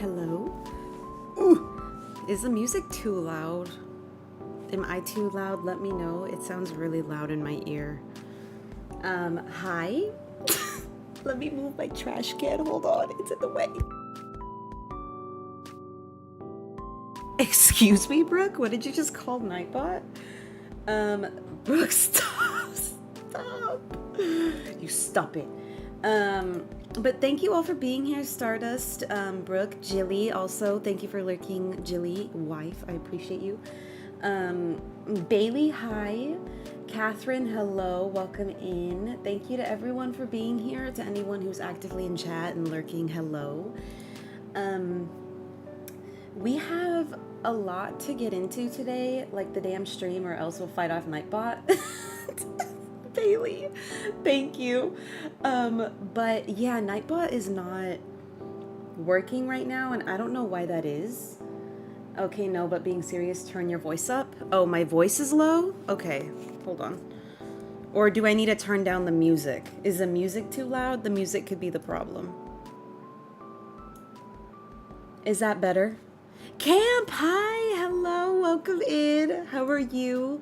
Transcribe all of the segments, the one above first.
Hello? Ooh, is the music too loud? Am I too loud? Let me know. It sounds really loud in my ear. Hi? Let me move my trash can. Hold on, it's in the way. Excuse me, Brooke? What did you just call Nightbot? Brooke, stop. Stop. You stop it. But thank you all for being here, Stardust, Brooke, Jilly, also, thank you for lurking, Jilly, wife, I appreciate you. Bailey, hi. Catherine, hello, welcome in. Thank you to everyone for being here, to anyone who's actively in chat and lurking, hello. We have a lot to get into today, like the damn stream, or else we'll fight off Nightbot. Bailey, thank you. But yeah, Nightbot is not working right now, and I don't know why that is. Okay, no, but being serious, turn your voice up. Oh, my voice is low? Okay, hold on. Or do I need to turn down the music? Is the music too loud? The music could be the problem. Is that better? Camp, hi, hello, welcome in. How are you?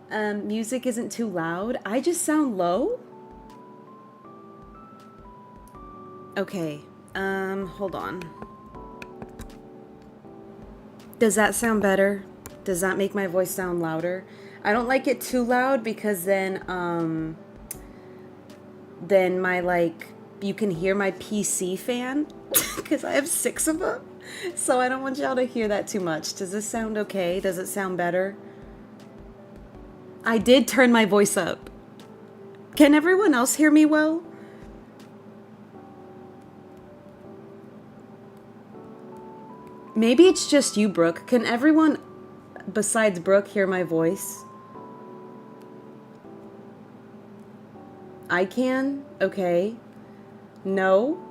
Music isn't too loud. I just sound low? Okay, hold on. Does that sound better? Does that make my voice sound louder? I don't like it too loud because then my, like, you can hear my PC fan because I have 6 of them. So I don't want y'all to hear that too much. Does this sound okay? Does it sound better? I did turn my voice up. Can everyone else hear me well? Maybe it's just you, Brooke. Can everyone besides Brooke hear my voice? I can? Okay. No?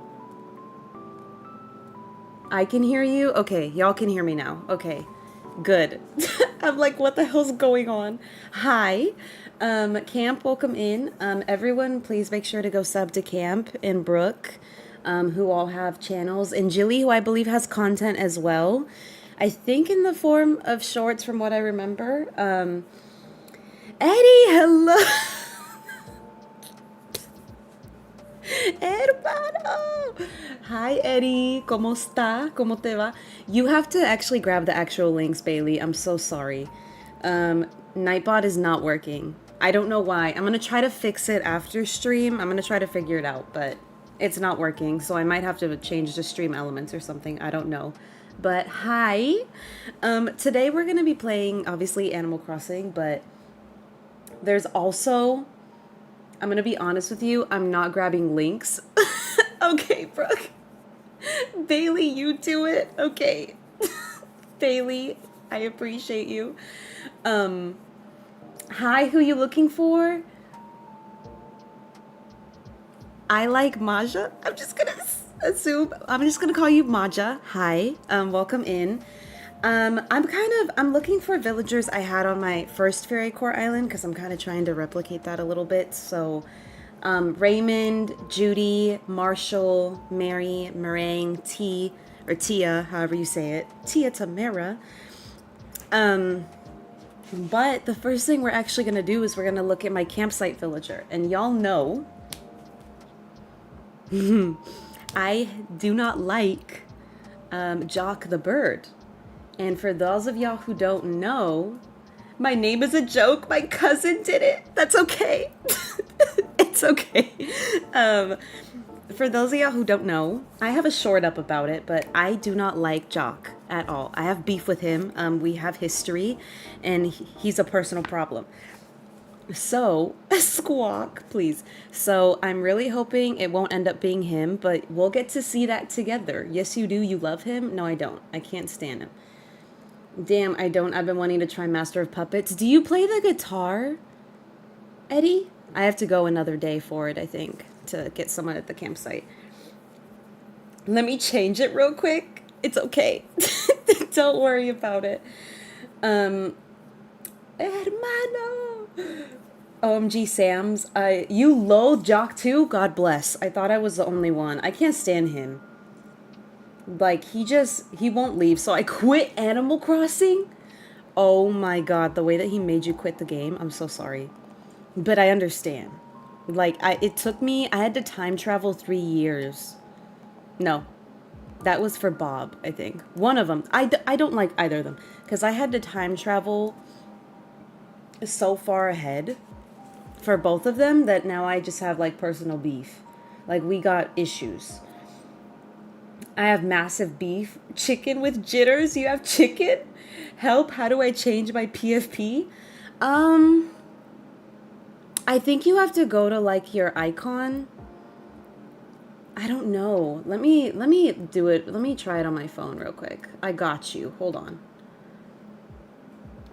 I can hear you? Okay, y'all can hear me now. Okay, good. I'm like, what the hell's going on? Hi. Camp, welcome in. Everyone, please make sure to go sub to Camp and Brooke, who all have channels, and Jilly, who I believe has content as well. I think in the form of shorts from what I remember. Eddie, hello. Hermano. Hi, Eddie. ¿Cómo está? ¿Cómo te va? You have to actually grab the actual links, Bailey. I'm so sorry. Nightbot is not working. I don't know why. I'm going to try to fix it after stream. I'm going to try to figure it out, but it's not working. So I might have to change the stream elements or something. I don't know. But hi. Today we're going to be playing, obviously, Animal Crossing, but there's also... I'm going to be honest with you, I'm not grabbing links. Okay, Brooke. Bailey, you do it. Okay. Bailey, I appreciate you. Hi, who you looking for? I like Maja. I'm just going to assume. I'm just going to call you Maja. Hi. Welcome in. I'm looking for villagers I had on my first Fairycore island because I'm kind of trying to replicate that a little bit. So, Raymond, Judy, Marshall, Mary, Meringue, T, or Tia, however you say it, Tia Tamara. But the first thing we're actually going to do is we're going to look at my campsite villager. And y'all know, I do not like, Jock the bird. And for those of y'all who don't know, my name is a joke. My cousin did it. That's okay. It's okay. For those of y'all who don't know, I have a short up about it, but I do not like Jock at all. I have beef with him. We have history, and he's a personal problem. So, squawk, please. So, I'm really hoping it won't end up being him, but we'll get to see that together. Yes, you do. You love him? No, I don't. I can't stand him. Damn, I don't. I've been wanting to try Master of Puppets. Do you play the guitar, Eddie? I have to go another day for it, I think, to get someone at the campsite. Let me change it real quick. It's okay. Don't worry about it. Hermano. OMG Sam's. You loathe Jock too? God bless. I thought I was the only one. I can't stand him. Like, he won't leave. So I quit Animal Crossing. Oh my god, the way that he made you quit the game. I'm so sorry. But I understand. Like, it took me, I had to time travel 3 years. No. That was for Bob, I think. One of them. I don't like either of them. Because I had to time travel so far ahead for both of them that now I just have, like, personal beef. Like, we got issues. I have massive beef. Chicken with jitters? You have chicken? Help, how do I change my PFP? I think you have to go to, like, your icon. I don't know. Let me do it. Let me try it on my phone real quick. I got you. Hold on.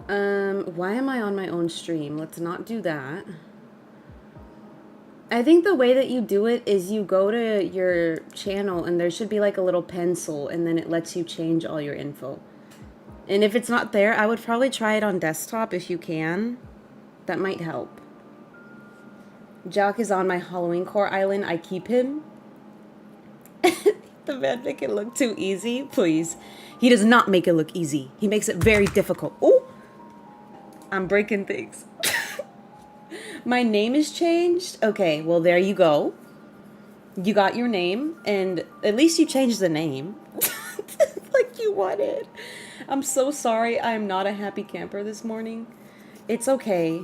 Why am I on my own stream? Let's not do that. I think the way that you do it is you go to your channel and there should be like a little pencil and then it lets you change all your info. And if it's not there, I would probably try it on desktop if you can. That might help. Jock is on my Halloween-core island. I keep him. The man make it look too easy. Please. He does not make it look easy. He makes it very difficult. Oh! I'm breaking things. My name is changed? Okay, well, there you go. You got your name, and at least you changed the name. Like you wanted. I'm so sorry I'm not a happy camper this morning. It's okay.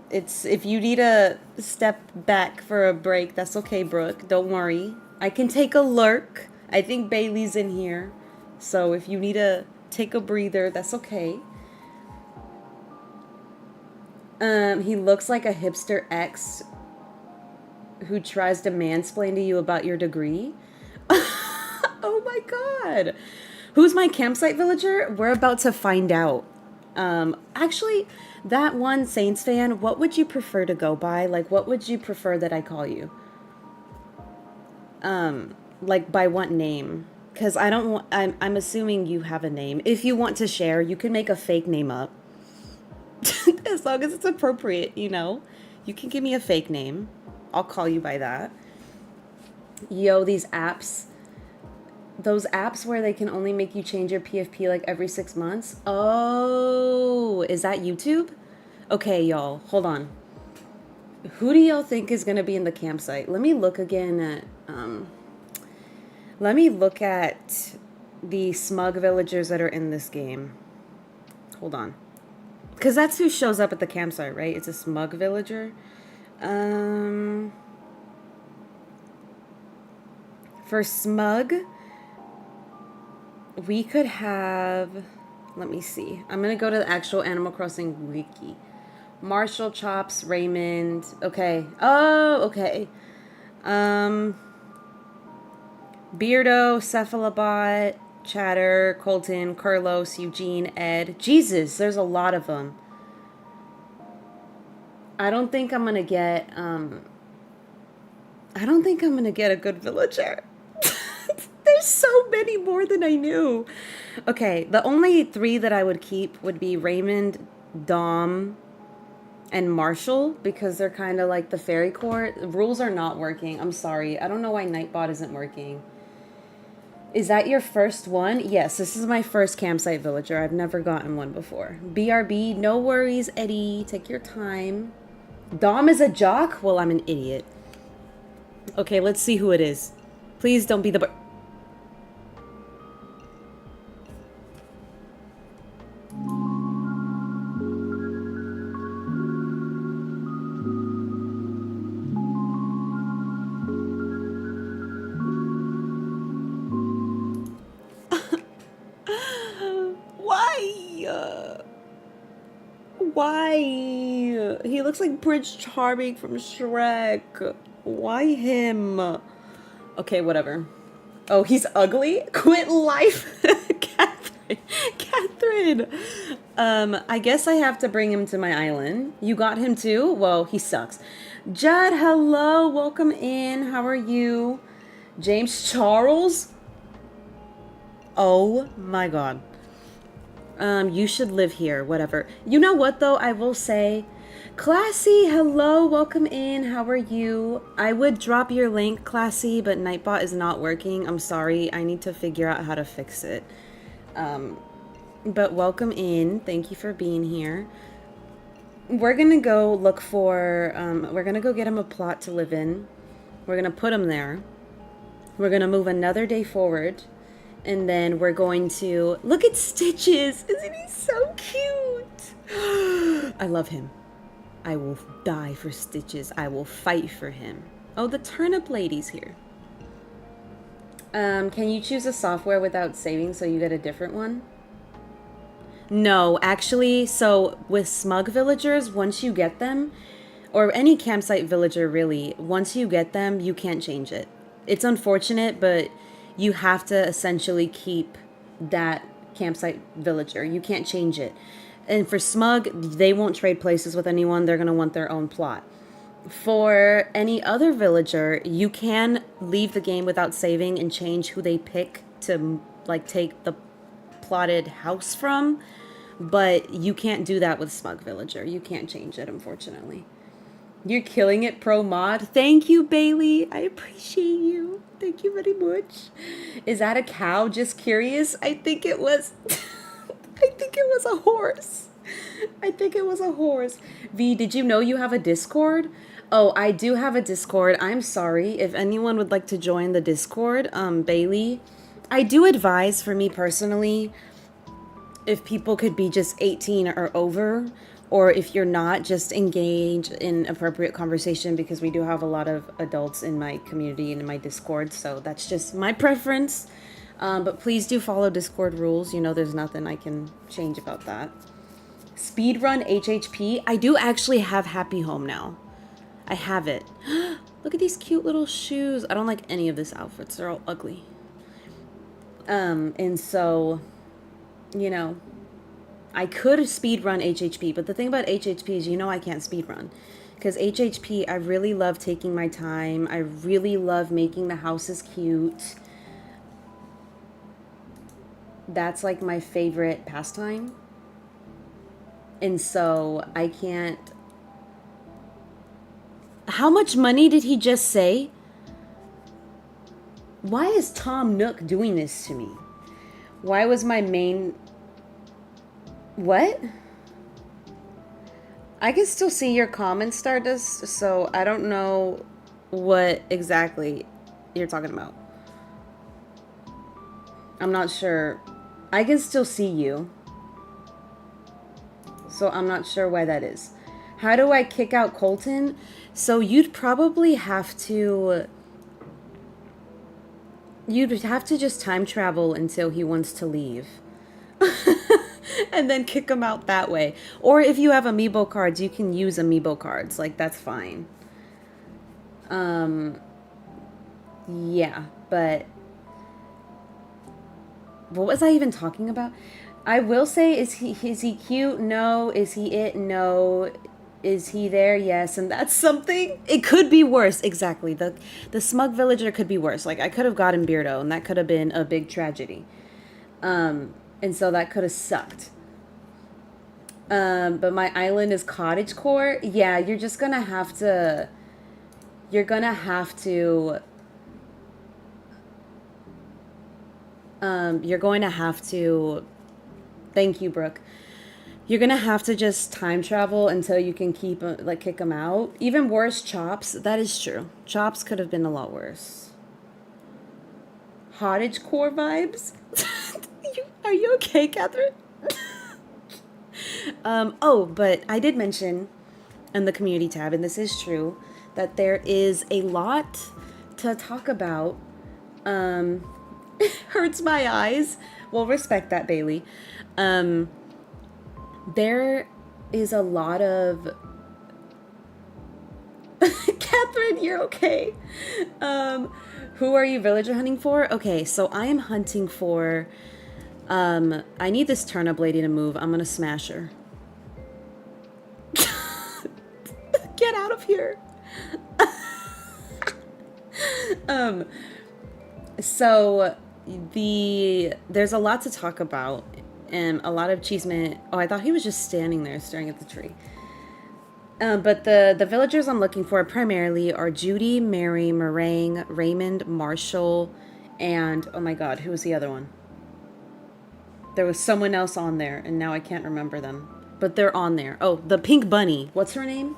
If you need a step back for a break, that's okay, Brooke. Don't worry. I can take a lurk. I think Bailey's in here. So if you need to take a breather, that's okay. He looks like a hipster ex who tries to mansplain to you about your degree. Oh my god. Who's my campsite villager? We're about to find out. Actually, that one Saints fan, what would you prefer to go by? Like, what would you prefer that I call you? Like, by what name? Because I don't want, I'm assuming you have a name. If you want to share, you can make a fake name up. As long as it's appropriate, you know? You can give me a fake name. I'll call you by that. Yo, these apps. Those apps where they can only make you change your PFP like every 6 months. Oh, is that YouTube? Okay, y'all, hold on. Who do y'all think is going to be in the campsite? Let me look again at, let me look at the smug villagers that are in this game. Hold on. Because that's who shows up at the campsite, right? It's a smug villager. For smug, we could have, let me see. I'm going to go to the actual Animal Crossing wiki. Marshall, Chops, Raymond. Okay. Oh, okay. Beardo, Cephalobot, Chatter, Colton, Carlos, Eugene, Ed. Jesus, there's a lot of them. I don't think I'm going to get, I don't think I'm going to get a good villager. There's so many more than I knew. Okay, the only 3 that I would keep would be Raymond, Dom, and Marshall, because they're kind of like the Fairycore. The rules are not working. I'm sorry. I don't know why Nightbot isn't working. Is that your first one? Yes, this is my first campsite villager. I've never gotten one before. BRB, no worries, Eddie. Take your time. Dom is a jock? Well, I'm an idiot. Okay, let's see who it is. Please don't be the... Why? He looks like Prince Charming from Shrek. Why him? Okay, whatever. Oh, he's ugly? Quit life. Catherine. I guess I have to bring him to my island. You got him too? Well, he sucks. Judd, hello. Welcome in. How are you? James Charles? Oh my god. You should live here, whatever. You know what, though? I will say Classy, hello, welcome in. How are you? I would drop your link, Classy, but Nightbot is not working. I'm sorry. I need to figure out how to fix it. But welcome in. Thank you for being here. We're gonna go look for, we're gonna go get him a plot to live in. We're gonna put him there. We're gonna move another day forward. And then we're going to, look at Stitches. Isn't he so cute? I love him. I will die for Stitches. I will fight for him. Oh, the turnip lady's here. Can you choose a software without saving so you get a different one? No, actually, so with smug villagers, once you get them, or any campsite villager really, once you get them, you can't change it. It's unfortunate, but you have to essentially keep that campsite villager. You can't change it. And for smug, they won't trade places with anyone. They're going to want their own plot. For any other villager, you can leave the game without saving and change who they pick to like take the plotted house from, but you can't do that with smug villager. You can't change it, unfortunately. You're killing it, pro mod. Thank you, Bailey. I appreciate you. Thank you very much. Is that a cow? Just curious. I think it was I think it was a horse. I think it was a horse. V, did you know you have a Discord? Oh, I do have a Discord. I'm sorry. If anyone would like to join the Discord, Bailey, I do advise, for me personally, if people could be just 18 or over, or if you're not, just engage in appropriate conversation, because we do have a lot of adults in my community and in my Discord, so that's just my preference. But please do follow Discord rules. You know, there's nothing I can change about that. Speedrun HHP. I do actually have Happy Home now. I have it. Look at these cute little shoes. I don't like any of these outfits. They're all ugly. And so, you know, I could speedrun HHP, but the thing about HHP is, you know, I can't speedrun. Because HHP, I really love taking my time. I really love making the houses cute. That's like my favorite pastime. And so I can't. How much money did he just say? Why is Tom Nook doing this to me? Why was my main... What? I can still see your comments, Stardust, so I don't know what exactly you're talking about. I'm not sure. I can still see you. So I'm not sure why that is. How do I kick out Colton? So you'd probably have to... You'd have to just time travel until he wants to leave. And then kick him out that way. Or if you have amiibo cards, you can use amiibo cards. Like, that's fine. Yeah, but... What was I even talking about? I will say, is he cute? No. Is he it? No. Is he there? Yes. And that's something. It could be worse. Exactly. The smug villager could be worse. Like, I could have gotten Beardo, and that could have been a big tragedy. And so that could have sucked. But my island is cottagecore. Yeah, you're just gonna have to... You're gonna have to... You're going to have to... Thank you, Brooke. You're going to have to just time travel until you can keep, like, kick them out. Even worse, Chops. That is true. Chops could have been a lot worse. Cottagecore vibes? Are you okay, Catherine? Oh, but I did mention in the community tab, and this is true, that there is a lot to talk about. Hurts my eyes. Well, respect that, Bailey. There is a lot of... Catherine, you're okay. Who are you villager hunting for? Okay, so I am hunting for... I need this turnip lady to move. I'm gonna smash her. Get out of here. So there's a lot to talk about, and a lot of achievement. Oh, I thought he was just standing there staring at the tree. But the villagers I'm looking for primarily are Judy, Mary, Meringue, Raymond, Marshall, and oh my god, who was the other one? There was someone else on there, and now I can't remember them. But they're on there. Oh, the pink bunny. What's her name?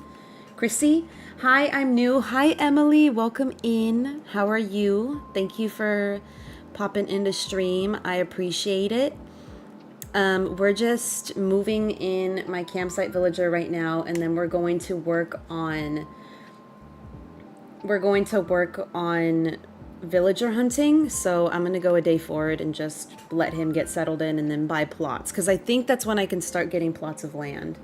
Chrissy? Hi, I'm new. Hi, Emily. Welcome in. How are you? Thank you for popping into stream. I appreciate it. We're just moving in my campsite villager right now, and then we're going to work on villager hunting. So I'm gonna go a day forward and just let him get settled in and then buy plots, because I think that's when I can start getting plots of land.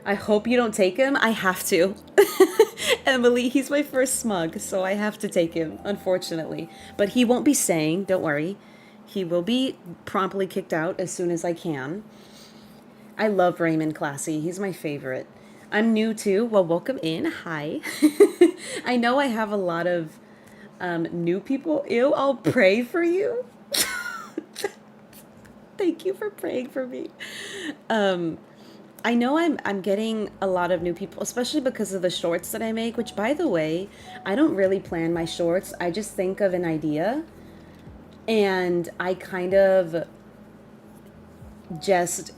I hope you don't take him. I have to. Emily, he's my first smug, so I have to take him, unfortunately. But he won't be staying, don't worry. He will be promptly kicked out as soon as I can. I love Raymond Classy. He's my favorite. I'm new too. Well, welcome in. Hi. I know I have a lot of new people. Ew, I'll pray for you. Thank you for praying for me. I know I'm getting a lot of new people, especially because of the shorts that I make, which, by the way, I don't really plan my shorts. I just think of an idea and I kind of just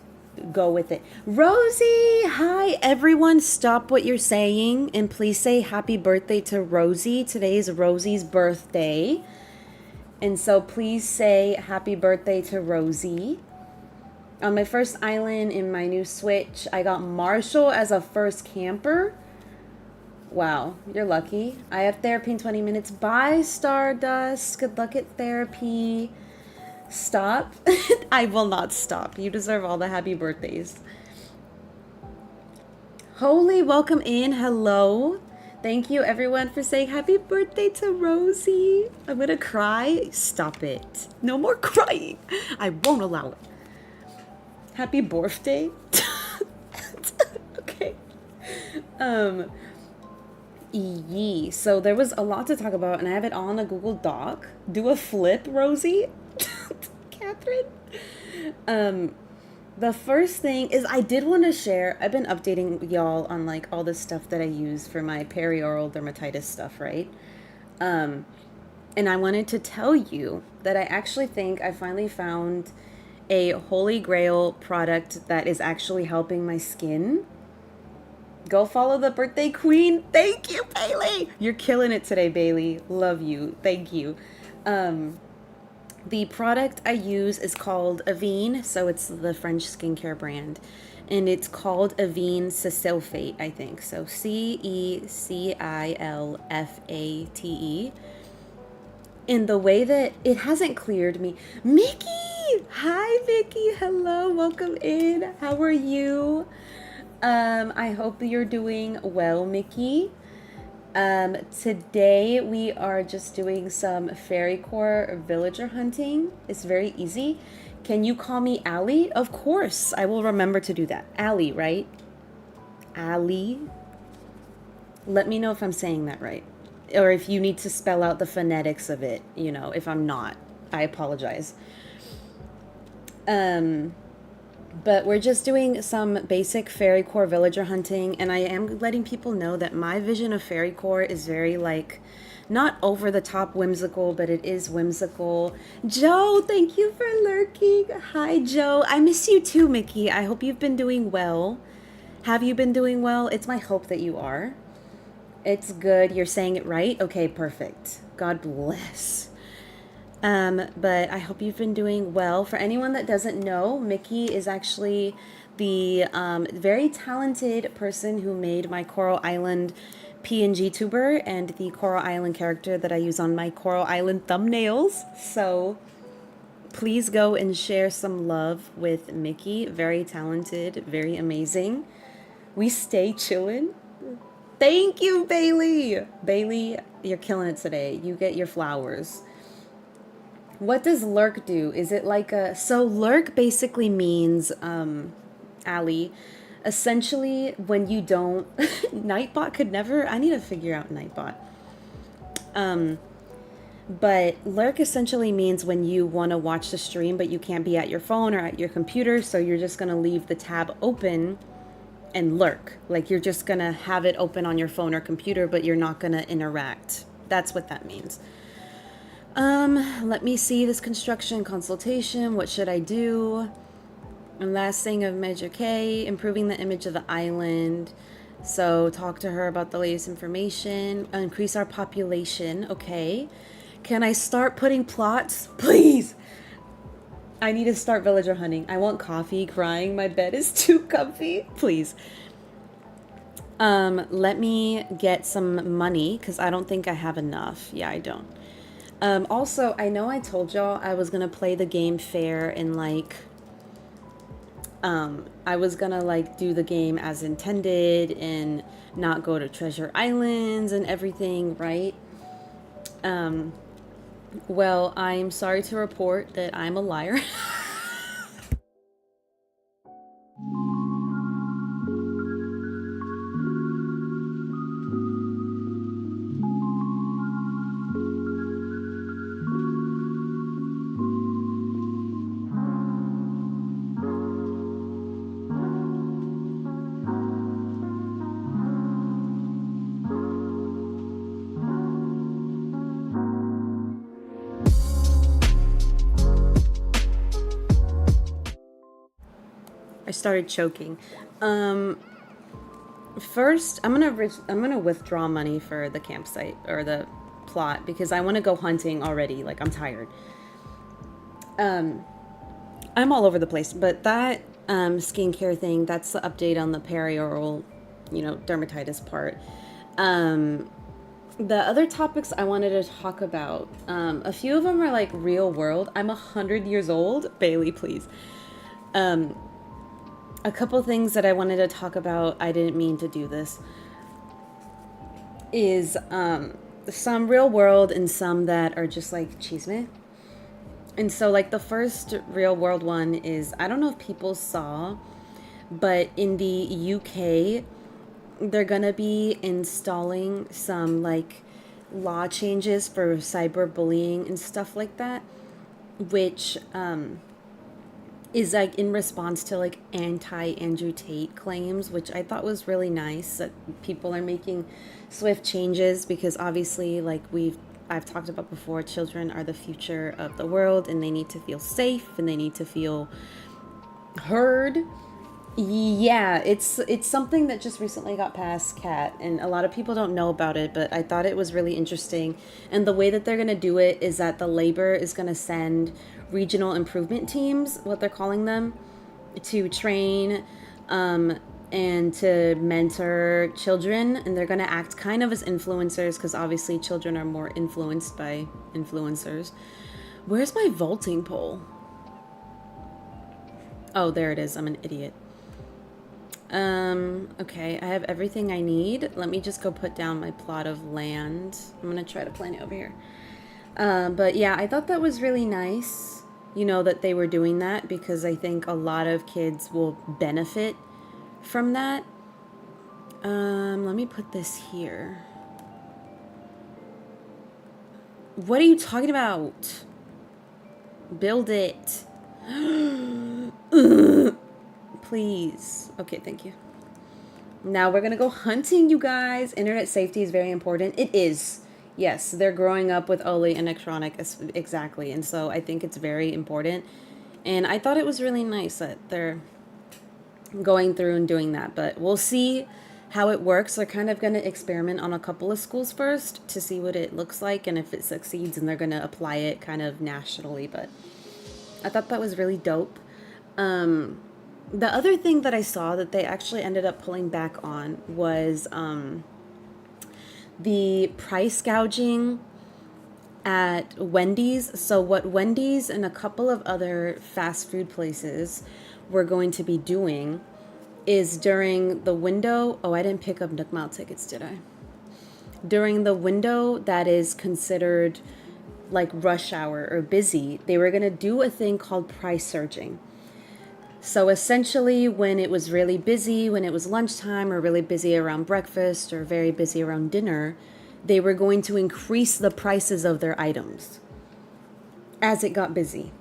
go with it. Rosie, hi everyone. Stop what you're saying and please say happy birthday to Rosie. Today is Rosie's birthday. And so please say happy birthday to Rosie. On my first island in my new Switch, I got Marshall as a first camper. Wow, you're lucky. I have therapy in 20 minutes. Bye, Stardust. Good luck at therapy. Stop. I will not stop. You deserve all the happy birthdays. Holy, welcome in. Hello. Thank you, everyone, for saying happy birthday to Rosie. I'm going to cry. Stop it. No more crying. I won't allow it. Happy birthday. Okay. So there was a lot to talk about, and I have it on a Google Doc. Do a flip, Rosie. Catherine. The first thing is I did want to share. I've been updating y'all on like all the stuff that I use for my perioral dermatitis stuff, right? And I wanted to tell you that I actually think I finally found a holy grail product that is actually helping my skin. Go follow the birthday queen. Thank you, Bailey. You're killing it today, Bailey. Love you. Thank you. The product I use is called 𝐜𝐲, so it's the French skincare brand. And it's called 𝐜𝐲, I think. So 𝐶𝐬𝐿FATE. In the way that it hasn't cleared me. Mickey! Hi, Mickey. Hello. Welcome in. How are you? I hope you're doing well, Mickey. Today we are just doing some Fairycore villager hunting. It's very easy. Can you call me Allie? Of course. I will remember to do that. Allie, right? Allie. Let me know if I'm saying that right. Or if you need to spell out the phonetics of it, you know, if I'm not, I apologize. But we're just doing some basic Fairycore villager hunting, and I am letting people know that my vision of Fairycore is very, like, not over the top whimsical, but it is whimsical. Joe, thank you for lurking. Hi, Joe. I miss you too, Mickey. I hope you've been doing well. Have you been doing well? It's my hope that you are. It's good. You're saying it right? Okay, perfect. God bless. But I hope you've been doing well. For anyone that doesn't know, Mickey is actually the very talented person who made my Coral Island PNG tuber and the Coral Island character that I use on my Coral Island thumbnails. So please go and share some love with Mickey. Very talented, very amazing. We stay chillin'. Thank you, Bailey. Bailey, you're killing it today. You get your flowers. What does lurk do? Is it like a... So lurk basically means, Allie, essentially when you don't... Nightbot could never... I need to figure out Nightbot. But lurk essentially means when you want to watch the stream, but you can't be at your phone or at your computer, so you're just going to leave the tab open and lurk. Like you're just gonna have it open on your phone or computer, but you're not gonna interact. That's what that means. Let me see this construction consultation. What should I do? And last thing of Measure K, improving the image of the island. So talk to her about the latest information. Increase our population. Okay. Can I start putting plots? Please. I need to start villager hunting. I want coffee. Crying. My bed is too comfy. Please. Let me get some money because I don't think I have enough. Yeah, I don't. Also, I know I told y'all I was gonna play the game fair and like, I was gonna like do the game as intended and not go to treasure islands and everything, right? Well, I'm sorry to report that I'm a liar. I started choking. First, I'm gonna withdraw money for the campsite or the plot because I want to go hunting already. Like I'm tired. I'm all over the place, but that skincare thing, that's the update on the perioral, dermatitis part. The other topics I wanted to talk about, a few of them are like real world. I'm 100 years old. Bailey, please. A couple things that I wanted to talk about, I didn't mean to do this, is some real world and some that are just like 𝐝𝐲𝐬𝐜𝐿. And so like the first real world one is, I don't know if people saw, but in the UK, they're gonna be installing some like law changes for cyberbullying and stuff like that, which is like in response to like anti-Andrew Tate claims, which I thought was really nice that people are making swift changes because obviously like I've talked about before, children are the future of the world and they need to feel safe and they need to feel heard. Yeah, it's something that just recently got passed, Kat, and a lot of people don't know about it, but I thought it was really interesting. And the way that they're going to do it is that the labor is going to send regional improvement teams, what they're calling them, to train and to mentor children, and they're going to act kind of as influencers because obviously children are more influenced by influencers. Where's my vaulting pole? Oh, there it is. I'm an idiot. Okay, I have everything I need. Let me just go put down my plot of land. I'm gonna try to plant it over here. But yeah, I thought that was really nice, that they were doing that because I think a lot of kids will benefit from that. Let me put this here. What are you talking about? Build it. Please. Okay, thank you. Now we're gonna go hunting, you guys. Internet safety is very important. It is. Yes, they're growing up with 𝐝𝐲𝐬𝐜𝐿 and electronic, exactly. And so I think it's very important. And I thought it was really nice that they're going through and doing that. But we'll see how it works. They're kind of going to experiment on a couple of schools first to see what it looks like. And if it succeeds, and they're going to apply it kind of nationally. But I thought that was really dope. The other thing that I saw that they actually ended up pulling back on was the price gouging at Wendy's. So what Wendy's and a couple of other fast food places were going to be doing is during the window. Oh, I didn't pick up 𝐼𝐸𝐿 tickets, did I? During the window that is considered like rush hour or busy, they were going to do a thing called price surging. So essentially, when it was really busy, when it was lunchtime or really busy around breakfast or very busy around dinner, they were going to increase the prices of their items as it got busy.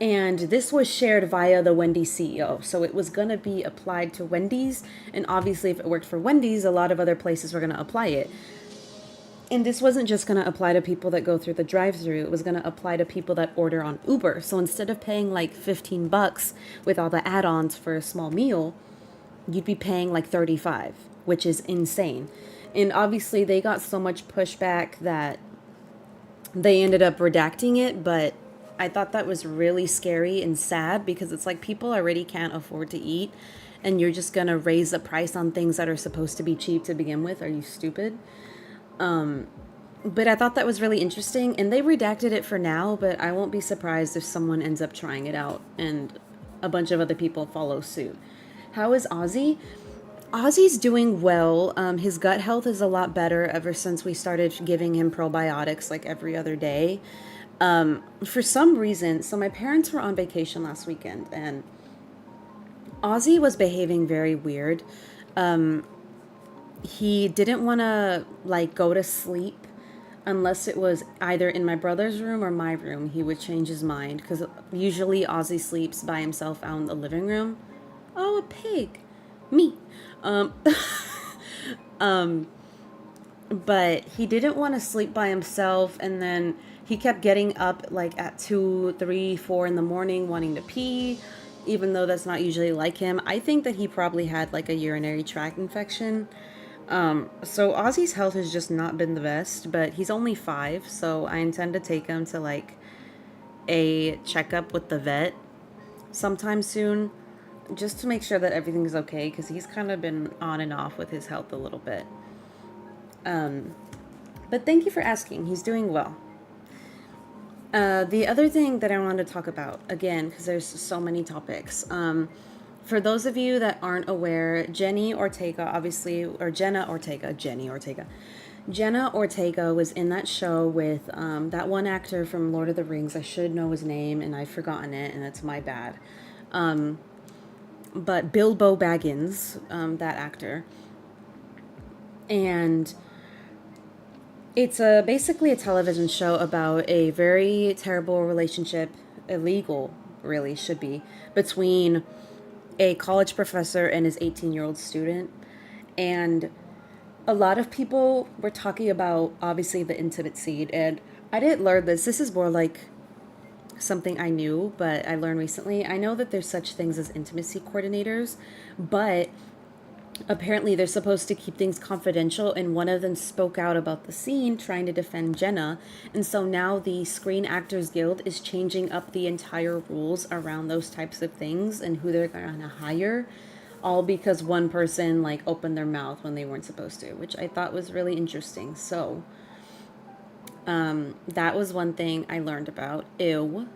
And this was shared via the Wendy's CEO. So it was going to be applied to Wendy's. And obviously, if it worked for Wendy's, a lot of other places were going to apply it. And this wasn't just going to apply to people that go through the drive-thru. It was going to apply to people that order on Uber. So instead of paying like $15 with all the add-ons for a small meal, you'd be paying like $35, which is insane. And obviously, they got so much pushback that they ended up redacting it, but I thought that was really scary and sad because it's like people already can't afford to eat and you're just gonna raise the price on things that are supposed to be cheap to begin with. Are you stupid? But I thought that was really interesting, and they redacted it for now, but I won't be surprised if someone ends up trying it out and a bunch of other people follow suit. How is 𝐻𝐬𝐬? ozzy's doing well. His gut health is a lot better ever since we started giving him probiotics like every other day. For some reason, so my parents were on vacation last weekend, and 𝐻𝐬𝐬 was behaving very weird. He didn't want to like go to sleep unless it was either in my brother's room or my room. He would change his mind because usually 𝐻𝐻𝐬𝐬 sleeps by himself out in the living room. Oh, a pig. Me. But he didn't want to sleep by himself, and then he kept getting up like at 2, 3, 4 in the morning wanting to pee, even though that's not usually like him. I think that he probably had like a urinary tract infection. So 𝐻𝐻𝐬𝐬's health has just not been the best, but he's only 5, so I intend to take him to like a checkup with the vet sometime soon, just to make sure that everything's okay, because he's kind of been on and off with his health a little bit. But thank you for asking. He's doing well. The other thing that I wanted to talk about, again, because there's so many topics. For those of you that aren't aware, Jenna Ortega was in that show with that one actor from Lord of the Rings. I should know his name, and I've forgotten it, and it's my bad. But Bilbo Baggins, that actor. And it's basically a television show about a very terrible relationship, illegal, really, should be, between a college professor and his 18-year-old student. And a lot of people were talking about, obviously, the intimate scene. And I didn't learn this. This is more like something I knew, but I learned recently. I know that there's such things as intimacy coordinators, but apparently they're supposed to keep things confidential, and one of them spoke out about the scene trying to defend Jenna. And so now the Screen Actors Guild is changing up the entire rules around those types of things and who they're going to hire, all because one person like opened their mouth when they weren't supposed to, which I thought was really interesting. So that was one thing I learned about. Ew.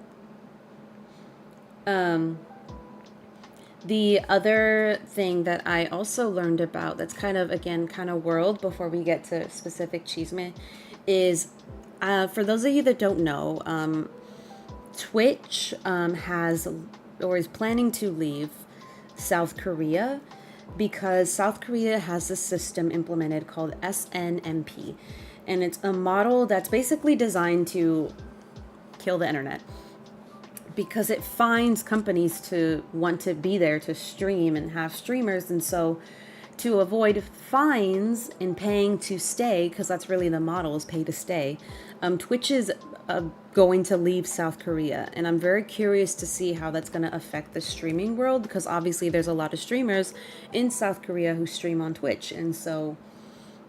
The other thing that I also learned about that's kind of, again, kind of world before we get to specific 𝐝𝐲𝐬 is, for those of you that don't know, Twitch has or is planning to leave South Korea because South Korea has a system implemented called SNMP. And it's a model that's basically designed to kill the internet, because it finds companies to want to be there to stream and have streamers. And so to avoid fines and paying to stay, because that's really the model, is pay to stay, Twitch is going to leave South Korea. And I'm very curious to see how that's going to affect the streaming world, because obviously there's a lot of streamers in South Korea who stream on Twitch. And so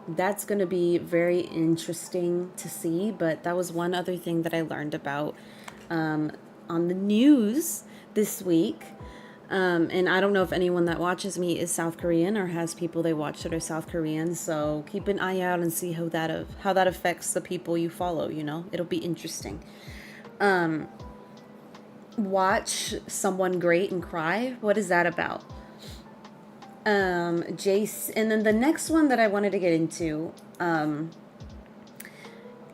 that's going to be very interesting to see. But that was one other thing that I learned about on the news this week. And I don't know if anyone that watches me is South Korean or has people they watch that are South Korean. So keep an eye out and see how that affects the people you follow. You know, it'll be interesting. Watch someone great and cry. What is that about? Jace, and then the next one that I wanted to get into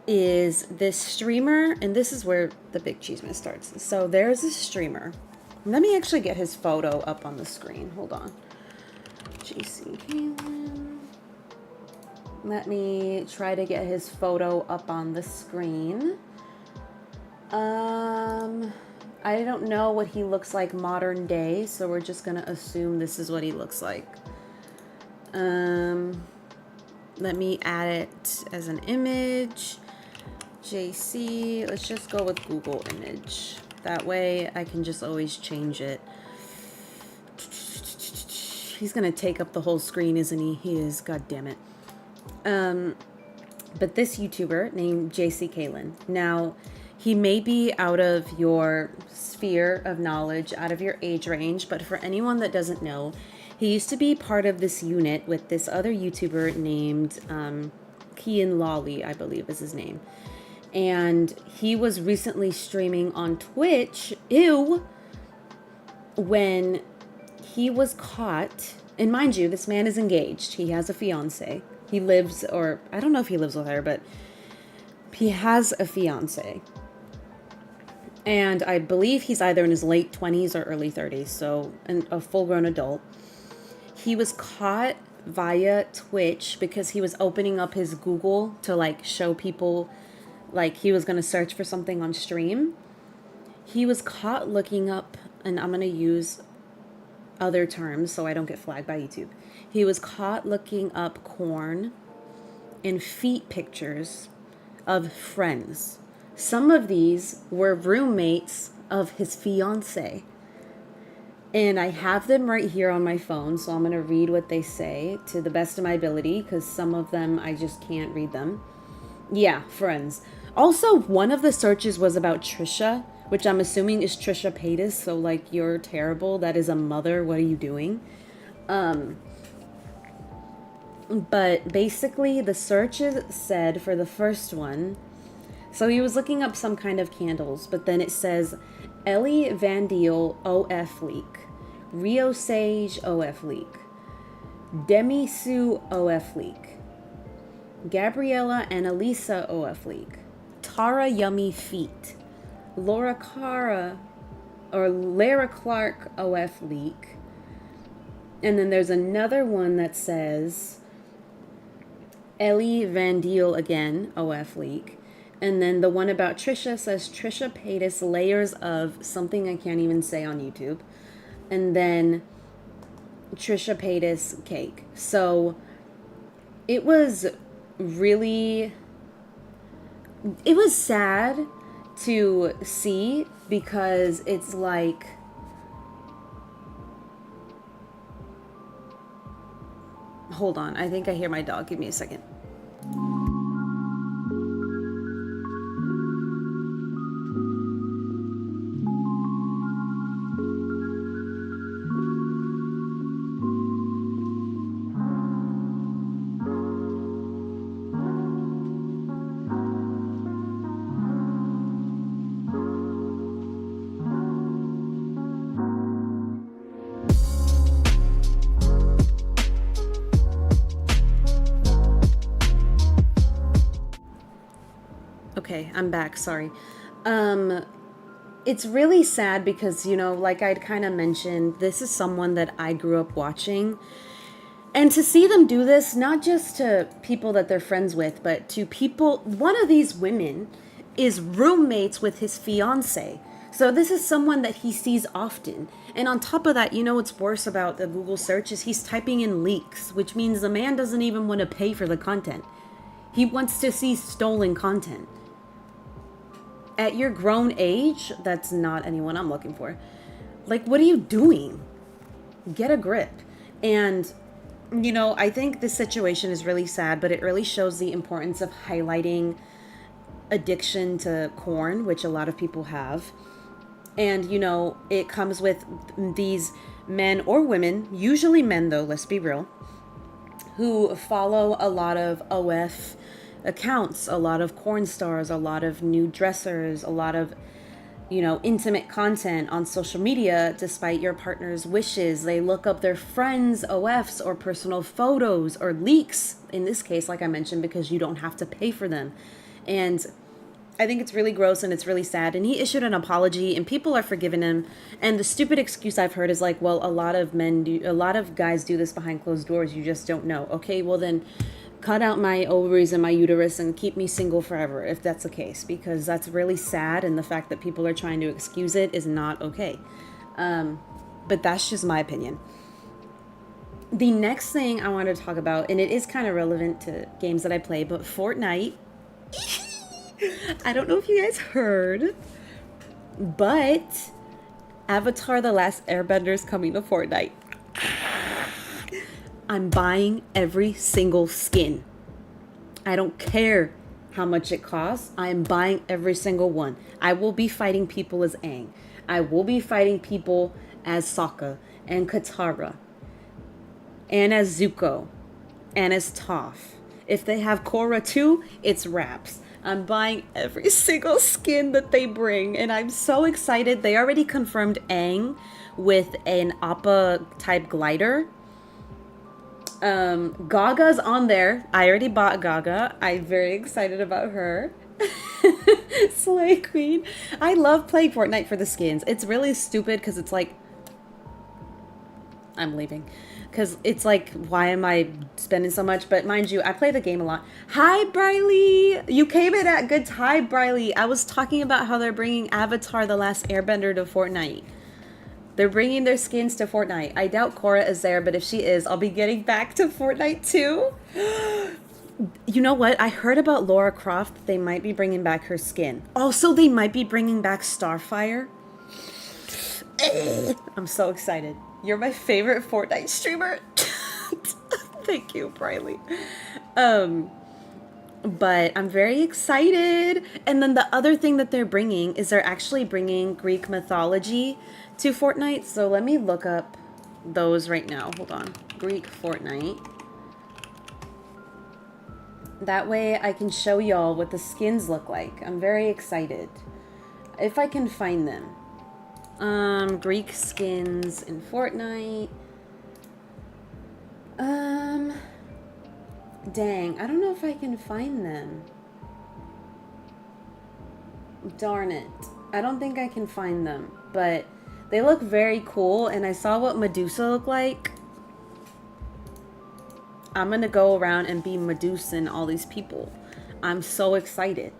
is this streamer, and this is where the big 𝐝𝐲𝐬 starts. So there's a streamer. Let me actually get his photo up on the screen. Hold on. 𝐿𝐸𝐿. Let me try to get his photo up on the screen. I don't know what he looks like modern day, so we're just gonna assume this is what he looks like. Let me add it as an image. JC, let's just go with Google image. That way I can just always change it. He's gonna take up the whole screen, isn't he? He is, god damn it. But this YouTuber named 𝐿𝐫𝐞𝐝. Now, he may be out of your sphere of knowledge, out of your age range, but for anyone that doesn't know, he used to be part of this unit with this other YouTuber named 𝐜𝐤𝐬𝐜𝐿, I believe is his name. And he was recently streaming on Twitch, when he was caught, and mind you, this man is engaged. He has a fiance. He lives, or I don't know if he lives with her, but he has a fiance. And I believe he's either in his late 20s or early 30s, so a full-grown adult. He was caught via Twitch because he was opening up his Google to like show people, like he was going to search for something on stream. He was caught looking up, and I'm going to use other terms so I don't get flagged by YouTube. He was caught looking up corn and feet pictures of friends. Some of these were roommates of his fiance. And I have them right here on my phone, so I'm going to read what they say to the best of my ability, because some of them I just can't read them. Yeah, friends. Also, one of the searches was about Trisha, which I'm assuming is Trisha Paytas, so like, you're terrible. That is a mother. What are you doing? But basically, the searches said for the first one, so he was looking up some kind of candles, but then it says 𝐿𝐫𝐴NDIEL 𝐿𝐫𝐸𝐿, Demi-Sue 𝐿𝐫𝐸, Gabriella Annalisa 𝐿𝐫𝐸, Tara Yummy Feet, Lara Clark 𝐿𝐫𝐸, and then there's another one that says 𝐿𝐫𝐵ANDIEL again, 𝐿𝐫𝐸. And then the one about Trisha says Trisha Paytas layers of something I can't even say on YouTube. And then Trisha Paytas cake. So it was really, it was sad to see, because it's like, hold on, I think I hear my dog. Give me a second. Okay, I'm back, sorry. It's really sad because, you know, like I'd kind of mentioned, this is someone that I grew up watching. And to see them do this, not just to people that they're friends with, but to people, one of these women is roommates with his fiance. So this is someone that he sees often. And on top of that, you know what's worse about the Google search is he's typing in leaks, which means the man doesn't even want to pay for the content. He wants to see stolen content. At your grown age, that's not anyone I'm looking for. Like, what are you doing? Get a grip. And, you know, I think this situation is really sad, but it really shows the importance of highlighting addiction to corn, which a lot of people have. And, you know, it comes with these men or women, usually men though, let's be real, who follow a lot of OF accounts, a lot of corn stars, a lot of new dressers, a lot of, you know, intimate content on social media despite your partner's wishes. They look up their friends' OFs or personal photos or leaks, in this case, like I mentioned, because you don't have to pay for them. And I think it's really gross and it's really sad. And he issued an apology and people are forgiving him. And the stupid excuse I've heard is like, well, a lot of guys do this behind closed doors. You just don't know. Okay, well then cut out my ovaries and my uterus and keep me single forever if that's the case, because that's really sad, and the fact that people are trying to excuse it is not okay. But that's just my opinion. The next thing I want to talk about, and it is kind of relevant to games that I play, but Fortnite. I don't know if you guys heard, but Avatar: The Last Airbender is coming to Fortnite. I'm buying every single skin. I don't care how much it costs. I am buying every single one. I will be fighting people as Aang. I will be fighting people as Sokka and Katara and as Zuko and as Toph. If they have Korra too, it's wraps. I'm buying every single skin that they bring, and I'm so excited. They already confirmed Aang with an Appa type glider. Gaga's on there. I already bought Gaga. I'm very excited about her. Slay Queen. I love playing Fortnite for the skins. It's really stupid because it's like, I'm leaving. Because it's like, why am I spending so much? But mind you, I play the game a lot. Hi, Briley. You came in at good time, Briley. I was talking about how they're bringing Avatar: The Last Airbender to Fortnite. They're bringing their skins to Fortnite. I doubt Korra is there, but if she is, I'll be getting back to Fortnite too. You know what? I heard about Lara Croft. They might be bringing back her skin. Also, they might be bringing back Starfire. I'm so excited. You're my favorite Fortnite streamer. Thank you, Briley. But I'm very excited. And then the other thing that they're bringing is they're actually bringing Greek mythology to Fortnite. So let me look up those right now. Hold on. Greek Fortnite. That way I can show y'all what the skins look like. I'm very excited. If I can find them. Greek skins in Fortnite. Dang, I don't know if I can find them. Darn it. I don't think I can find them, but they look very cool, and I saw what Medusa looked like. I'm gonna go around and be Medusa and all these people. I'm so excited.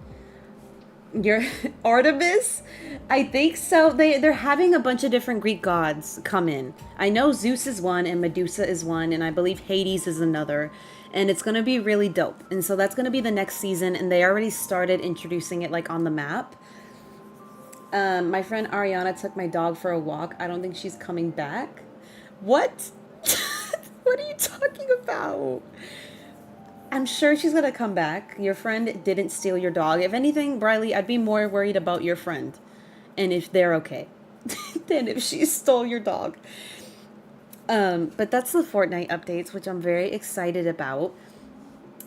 You're Artemis? I think so. They're having a bunch of different Greek gods come in. I know Zeus is one and Medusa is one, and I believe Hades is another. And it's going to be really dope. And so that's going to be the next season, and they already started introducing it like on the map. My friend Ariana took my dog for a walk. I don't think she's coming back. What? What are you talking about? I'm sure she's going to come back. Your friend didn't steal your dog. If anything, Briley, I'd be more worried about your friend and if they're okay than if she stole your dog. But that's the Fortnite updates, which I'm very excited about.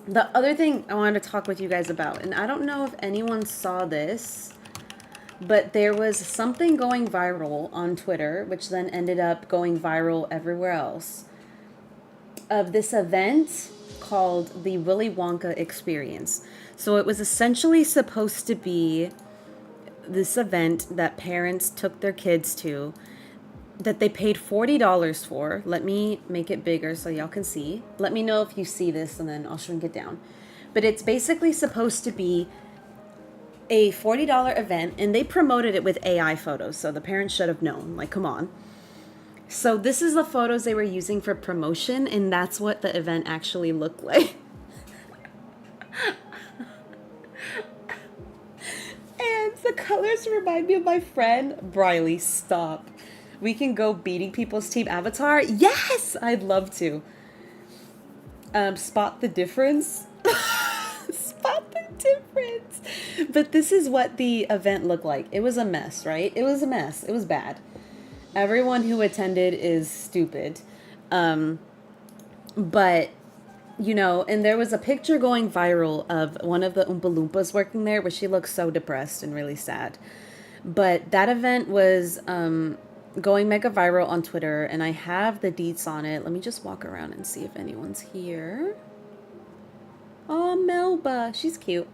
The other thing I wanted to talk with you guys about, and I don't know if anyone saw this, but there was something going viral on Twitter, which then ended up going viral everywhere else, of this event called the Willy Wonka Experience. So it was essentially supposed to be this event that parents took their kids to, that they paid $40 for. Let me make it bigger so y'all can see. Let me know if you see this and then I'll shrink it down. But it's basically supposed to be a $40 event, and they promoted it with AI photos, so the parents should have known. Like, come on. So this is the photos they were using for promotion, and that's what the event actually looked like. And the colors remind me of my friend Briley. Stop. We can go beating people's team avatar. Yes, I'd love to. Spot the difference. Spot the difference. But this is what the event looked like. It was a mess, right? It was a mess. It was bad. Everyone who attended is stupid. But, you know, and there was a picture going viral of one of the Oompa Loompas working there, where she looks so depressed and really sad. But that event was going mega viral on Twitter, and I have the deets on it. Let me just walk around and see if anyone's here. Oh, Melba. She's cute.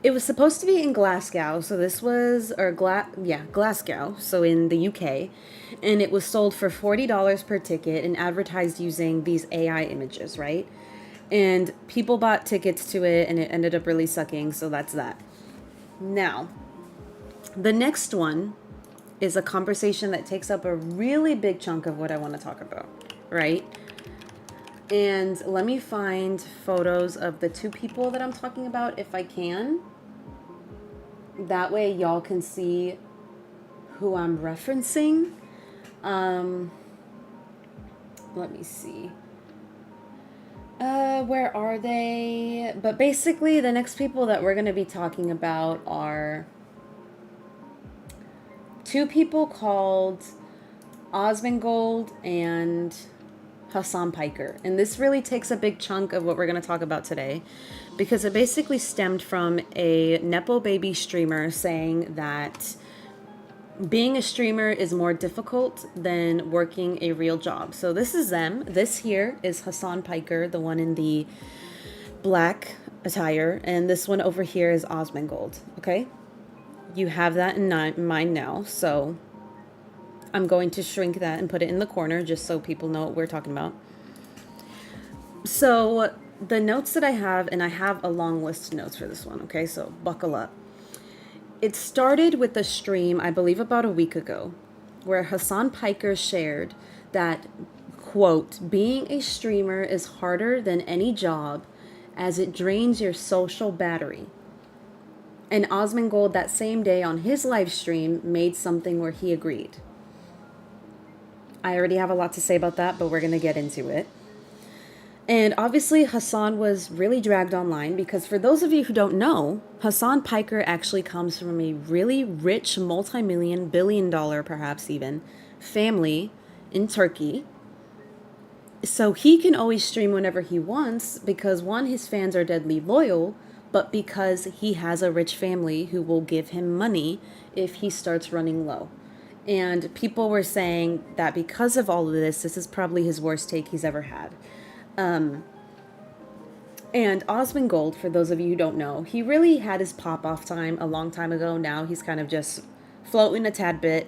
It was supposed to be in Glasgow, so this was, Glasgow, so in the UK, and it was sold for $40 per ticket and advertised using these AI images, right? And people bought tickets to it, and it ended up really sucking, so that's that. Now, the next one is a conversation that takes up a really big chunk of what I want to talk about, right? And let me find photos of the two people that I'm talking about if I can. That way y'all can see who I'm referencing. Let me see. Where are they? But basically, the next people that we're going to be talking about are two people called 𝐜𝐲𝐬𝐜𝐬 and Hassan Piker. And this really takes a big chunk of what we're going to talk about today, because it basically stemmed from a Nepo baby streamer saying that being a streamer is more difficult than working a real job. So this is them. This here is Hassan Piker, the one in the black attire, and this one over here is 𝐜𝐲𝐬𝐜𝐬. Okay? You have that in mind now, so I'm going to shrink that and put it in the corner just so people know what we're talking about. So the notes that I have, and I have a long list of notes for this one, okay? So buckle up. It started with a stream, I believe about a week ago, where Hassan Piker shared that, quote, being a streamer is harder than any job as it drains your social battery. And 𝐜𝐲𝐬𝐜𝐬 that same day on his live stream made something where he agreed. I already have a lot to say about that, but we're going to get into it. And obviously Hassan was really dragged online because, for those of you who don't know, Hassan Piker actually comes from a really rich, multi-million, billion-dollar perhaps even, family in Turkey. So he can always stream whenever he wants because, one, his fans are deadly loyal, but because he has a rich family who will give him money if he starts running low. And people were saying that because of all of this is probably his worst take he's ever had. And 𝐜𝐲𝐬𝐜𝐬, for those of you who don't know, he really had his pop-off time a long time ago. Now he's kind of just floating a tad bit,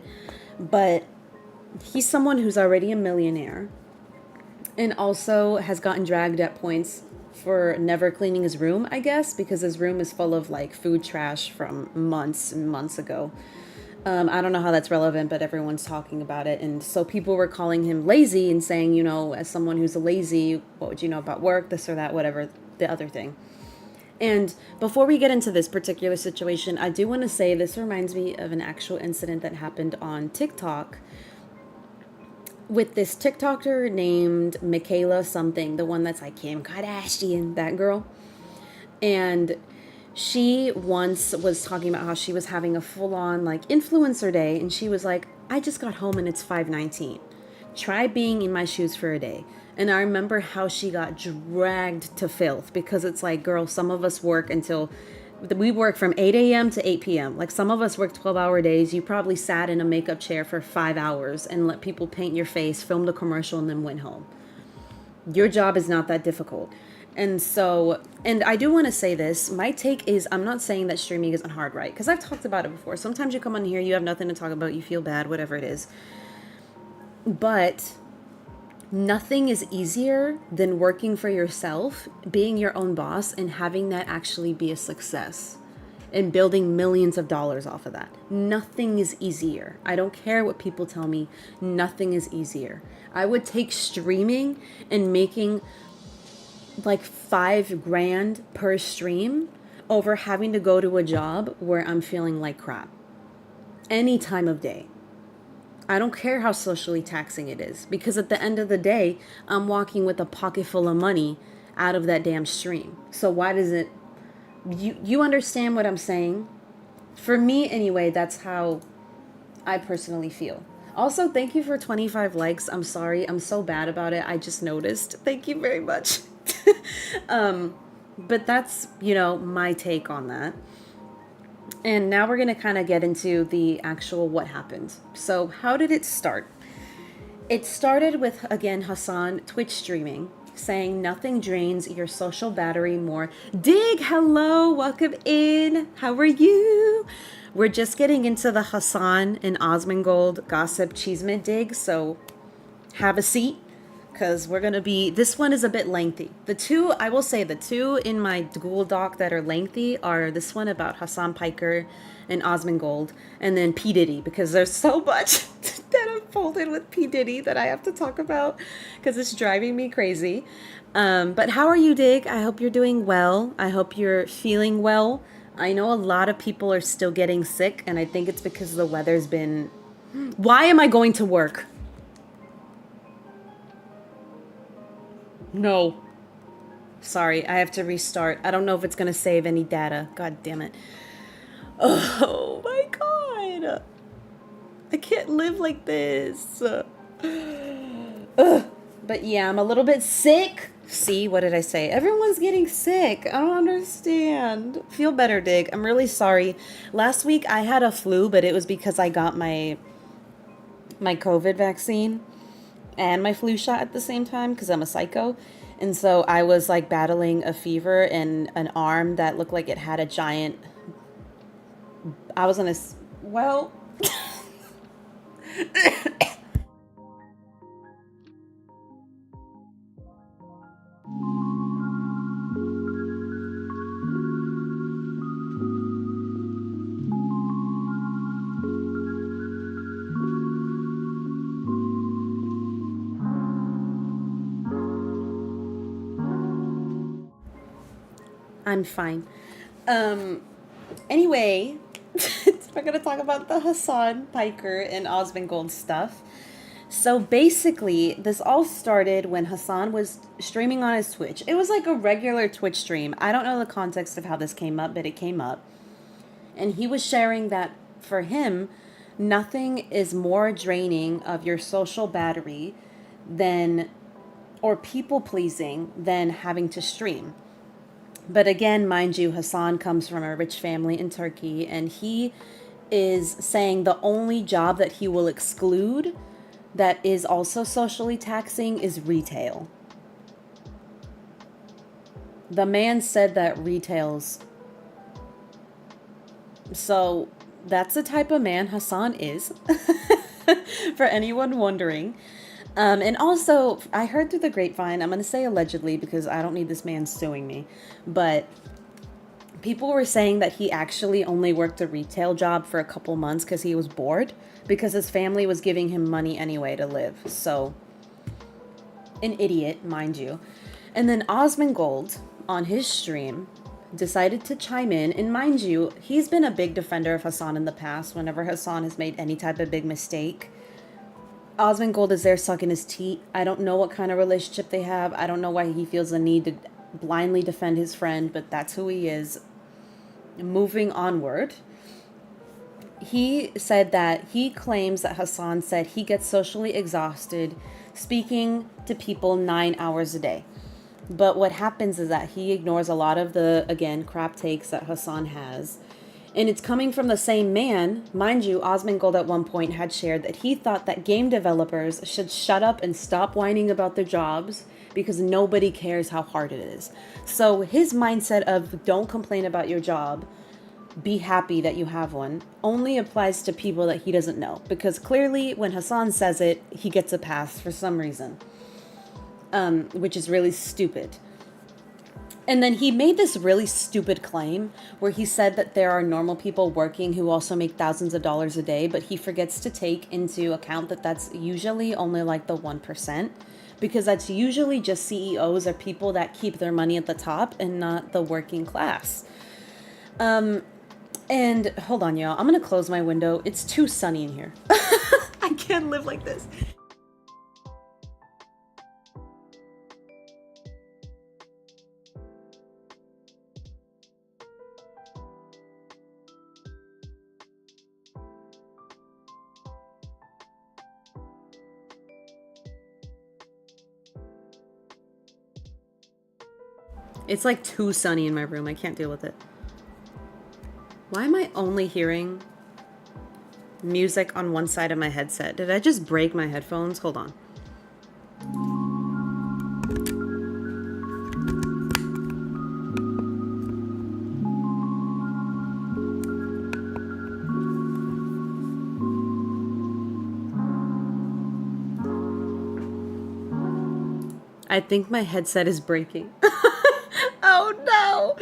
but he's someone who's already a millionaire and also has gotten dragged at points for never cleaning his room, I guess, because his room is full of like food trash from months and months ago. I don't know how that's relevant, but everyone's talking about it. And so people were calling him lazy and saying, you know, as someone who's lazy, what would you know about work, this or that, whatever, the other thing. And before we get into this particular situation, I do want to say this reminds me of an actual incident that happened on TikTok with this TikToker named Michaela something, the one that's like Kim Kardashian, that girl. And she once was talking about how she was having a full-on like influencer day, and she was like, I just got home and it's 5:19. Try being in my shoes for a day. And I remember how she got dragged to filth, because it's like, girl, some of us work we work from 8 a.m. to 8 p.m. Like, some of us work 12-hour days. You probably sat in a makeup chair for 5 hours and let people paint your face, filmed a commercial, and then went home. Your job is not that difficult. And so, and I do want to say this, my take is, I'm not saying that streaming isn't hard, right? Because I've talked about it before. Sometimes you come on here, you have nothing to talk about, you feel bad, whatever it is. But nothing is easier than working for yourself, being your own boss, and having that actually be a success and building millions of dollars off of that. Nothing is easier. I don't care what people tell me. Nothing is easier. I would take streaming and making like $5,000 per stream over having to go to a job where I'm feeling like crap any time of day. I don't care how socially taxing it is, because at the end of the day, I'm walking with a pocket full of money out of that damn stream. So why does it, you understand what I'm saying? For me anyway, that's how I personally feel. Also, thank you for 25 likes. I'm sorry, I'm so bad about it. I just noticed. Thank you very much. But that's, you know, my take on that. And now we're going to kind of get into the actual what happened. So how did it start? It started with, again, Hassan Twitch streaming, saying nothing drains your social battery more. Dig, hello, welcome in. How are you? We're just getting into the Hassan and 𝐜𝐲𝐬𝐜𝐬𝐜 gossip cheesemint dig, so have a seat. because we're going to be, this one is a bit lengthy. The two, I will say, the two in my Google Doc that are lengthy are this one about Hassan Piker and 𝐜𝐲𝐻𝐿, and then P. Diddy, because there's so much that unfolded with P. Diddy that I have to talk about because it's driving me crazy. But how are you, Dig? I hope you're doing well. I hope you're feeling well. I know a lot of people are still getting sick, and I think it's because the weather's been... Why am I going to work? No. Sorry, I have to restart. I don't know if it's going to save any data. God damn it. Oh my god. I can't live like this. But yeah, I'm a little bit sick. See, what did I say? Everyone's getting sick. I don't understand. Feel better, Dig. I'm really sorry. Last week I had a flu, but it was because I got my COVID vaccine and my flu shot at the same time because I'm a psycho. And so I was like battling a fever and an arm that looked like it had a giant... I was gonna... Well... I'm fine. Anyway, we're going to talk about the Hassan Piker and 𝐜𝐲𝐻𝐿 stuff. So basically, this all started when Hassan was streaming on his Twitch. It was like a regular Twitch stream. I don't know the context of how this came up, but it came up. And he was sharing that for him, nothing is more draining of your social battery than, or people pleasing, than having to stream. But again, mind you, Hassan comes from a rich family in Turkey, and he is saying the only job that he will exclude that is also socially taxing is retail. The man said that retails. So that's the type of man Hassan is, for anyone wondering. And also, I heard through the grapevine, I'm going to say allegedly because I don't need this man suing me, but people were saying that he actually only worked a retail job for a couple months because he was bored, because his family was giving him money anyway to live. So, an idiot, mind you. And then 𝐜𝐲𝐻𝐿, on his stream, decided to chime in, and mind you, he's been a big defender of Hassan in the past whenever Hassan has made any type of big mistake. 𝐜𝐲𝐻𝐿 is there sucking his teeth. I don't know what kind of relationship they have. I don't know why he feels the need to blindly defend his friend, but that's who he is. Moving onward, he said that he claims that Hassan said he gets socially exhausted speaking to people 9 hours a day. But what happens is that he ignores a lot of the, again, crap takes that Hassan has. And it's coming from the same man. Mind you, 𝐜𝐲𝐻𝐿 at one point had shared that he thought that game developers should shut up and stop whining about their jobs because nobody cares how hard it is. So his mindset of don't complain about your job, be happy that you have one, only applies to people that he doesn't know. Because clearly when Hassan says it, he gets a pass for some reason, which is really stupid. And then he made this really stupid claim where he said that there are normal people working who also make thousands of dollars a day, but he forgets to take into account that that's usually only like the 1%, because that's usually just CEOs or people that keep their money at the top and not the working class. And hold on, y'all. I'm going to close my window. It's too sunny in here. I can't live like this. It's like too sunny in my room. I can't deal with it. Why am I only hearing music on one side of my headset? Did I just break my headphones? Hold on. I think my headset is breaking. Oh no!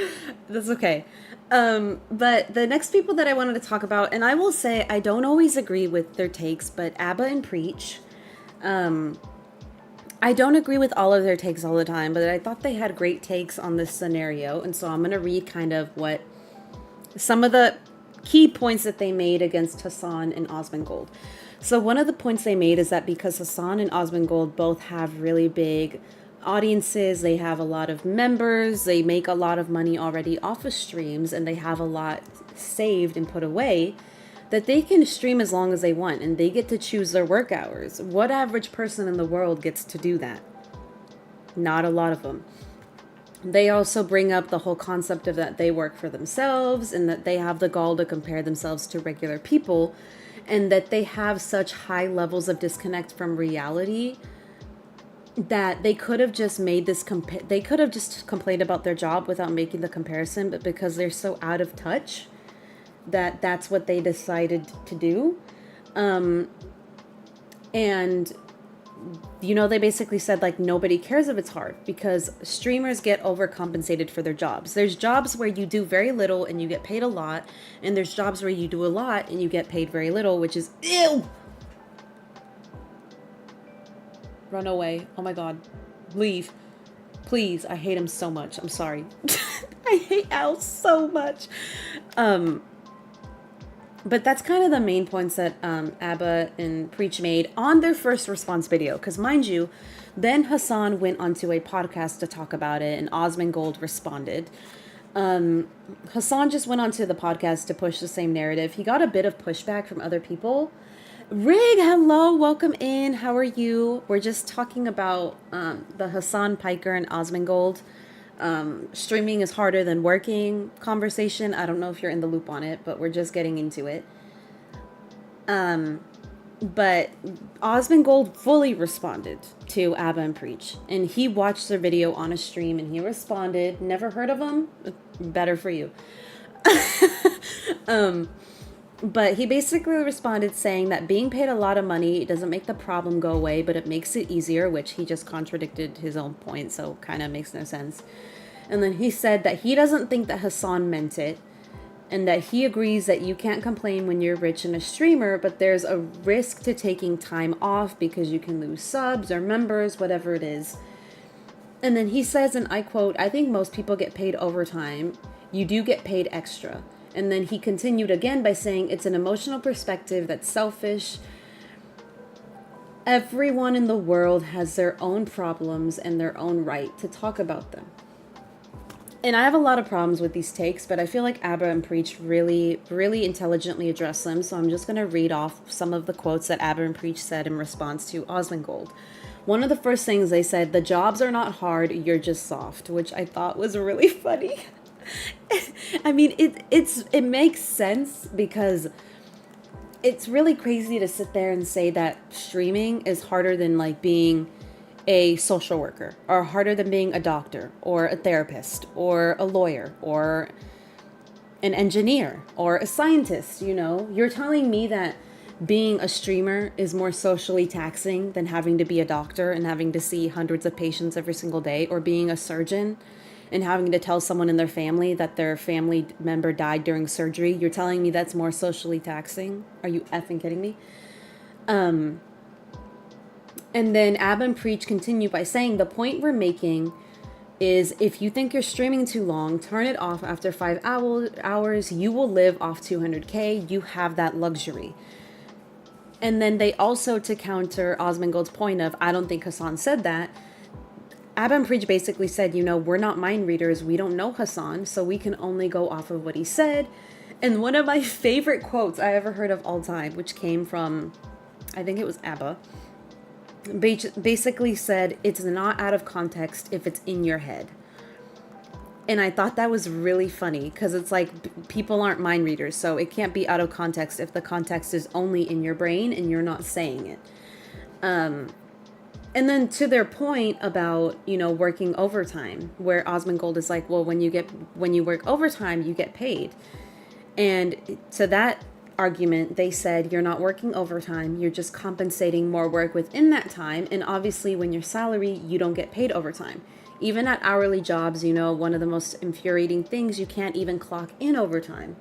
That's okay. But the next people that I wanted to talk about, and I will say I don't always agree with their takes, but 𝐻𝐵A and Preach, I don't agree with all of their takes all the time, but I thought they had great takes on this scenario, and so I'm going to read kind of what some of the key points that they made against Hassan and 𝐻𝐫𝐞𝐝. So one of the points they made is that because Hassan and 𝐻𝐵𝐞𝐝 both have really big audiences, they have a lot of members, they make a lot of money already off of streams, and they have a lot saved and put away, that they can stream as long as they want and they get to choose their work hours. What average person in the world gets to do that? Not a lot of them. They also bring up the whole concept of that they work for themselves and that they have the gall to compare themselves to regular people, and that they have such high levels of disconnect from reality that they could have just made this they could have just complained about their job without making the comparison, but because they're so out of touch, that's what they decided to do. And you know, they basically said like nobody cares if it's hard because streamers get overcompensated for their jobs. There's jobs where you do very little and you get paid a lot, and there's jobs where you do a lot and you get paid very little, which is ew. Run away. Oh my god. Leave. Please. I hate him so much. I'm sorry. I hate Al so much. But that's kind of the main points that 𝐻𝐵A and Preach made on their first response video. Because mind you, then Hassan went onto a podcast to talk about it, and 𝐻𝐵𝐞𝐝 responded. Hassan just went onto the podcast to push the same narrative. He got a bit of pushback from other people. Rig, hello, welcome in. How are you? We're just talking about the Hassan Piker and 𝐻𝐵𝐞𝐝 streaming is harder than working conversation. I don't know if you're in the loop on it, but we're just getting into it. But 𝐻𝐵𝐞𝐝 fully responded to 𝐻𝐵A and Preach, and he watched their video on a stream and he responded. Never heard of him? Better for you. But he basically responded saying that being paid a lot of money doesn't make the problem go away, but it makes it easier, which he just contradicted his own point, so kind of makes no sense. And then he said that he doesn't think that Hassan meant it, and that he agrees that you can't complain when you're rich and a streamer, but there's a risk to taking time off because you can lose subs or members, whatever it is. And then he says, and I quote, "I think most people get paid overtime. You do get paid extra." And then he continued again by saying, "It's an emotional perspective that's selfish. Everyone in the world has their own problems and their own right to talk about them." And I have a lot of problems with these takes, but I feel like 𝐻𝐵A and Preach really, really intelligently address them. So I'm just going to read off some of the quotes that 𝐻𝐵A and Preach said in response to 𝐻𝐵𝐞𝐝. One of the first things they said, "The jobs are not hard, you're just soft," which I thought was really funny. I mean, it makes sense because it's really crazy to sit there and say that streaming is harder than like being a social worker, or harder than being a doctor or a therapist or a lawyer or an engineer or a scientist. You know, you're telling me that being a streamer is more socially taxing than having to be a doctor and having to see hundreds of patients every single day, or being a surgeon and having to tell someone in their family that their family member died during surgery. You're telling me that's more socially taxing? Are you effing kidding me? And then 𝐻𝐵A and Preach continue by saying, "The point we're making is if you think you're streaming too long, turn it off after 5 hours. You will live off 200K. You have that luxury." And then they also, to counter 𝐻𝐵𝐞𝐝's point of, "I don't think Hassan said that," 𝐻𝐵A and Preach basically said, you know, we're not mind readers. We don't know Hassan, so we can only go off of what he said. And one of my favorite quotes I ever heard of all time, which came from, I think it was 𝐻𝐵A, basically said, "It's not out of context if it's in your head." And I thought that was really funny because it's like people aren't mind readers, so it can't be out of context if the context is only in your brain and you're not saying it. And then to their point about, you know, working overtime, where 𝐻𝐵𝐞𝐝 is like, well, when you work overtime, you get paid. And to that argument, they said you're not working overtime, you're just compensating more work within that time, and obviously when you're salary, you don't get paid overtime. Even at hourly jobs, you know, one of the most infuriating things, you can't even clock in overtime,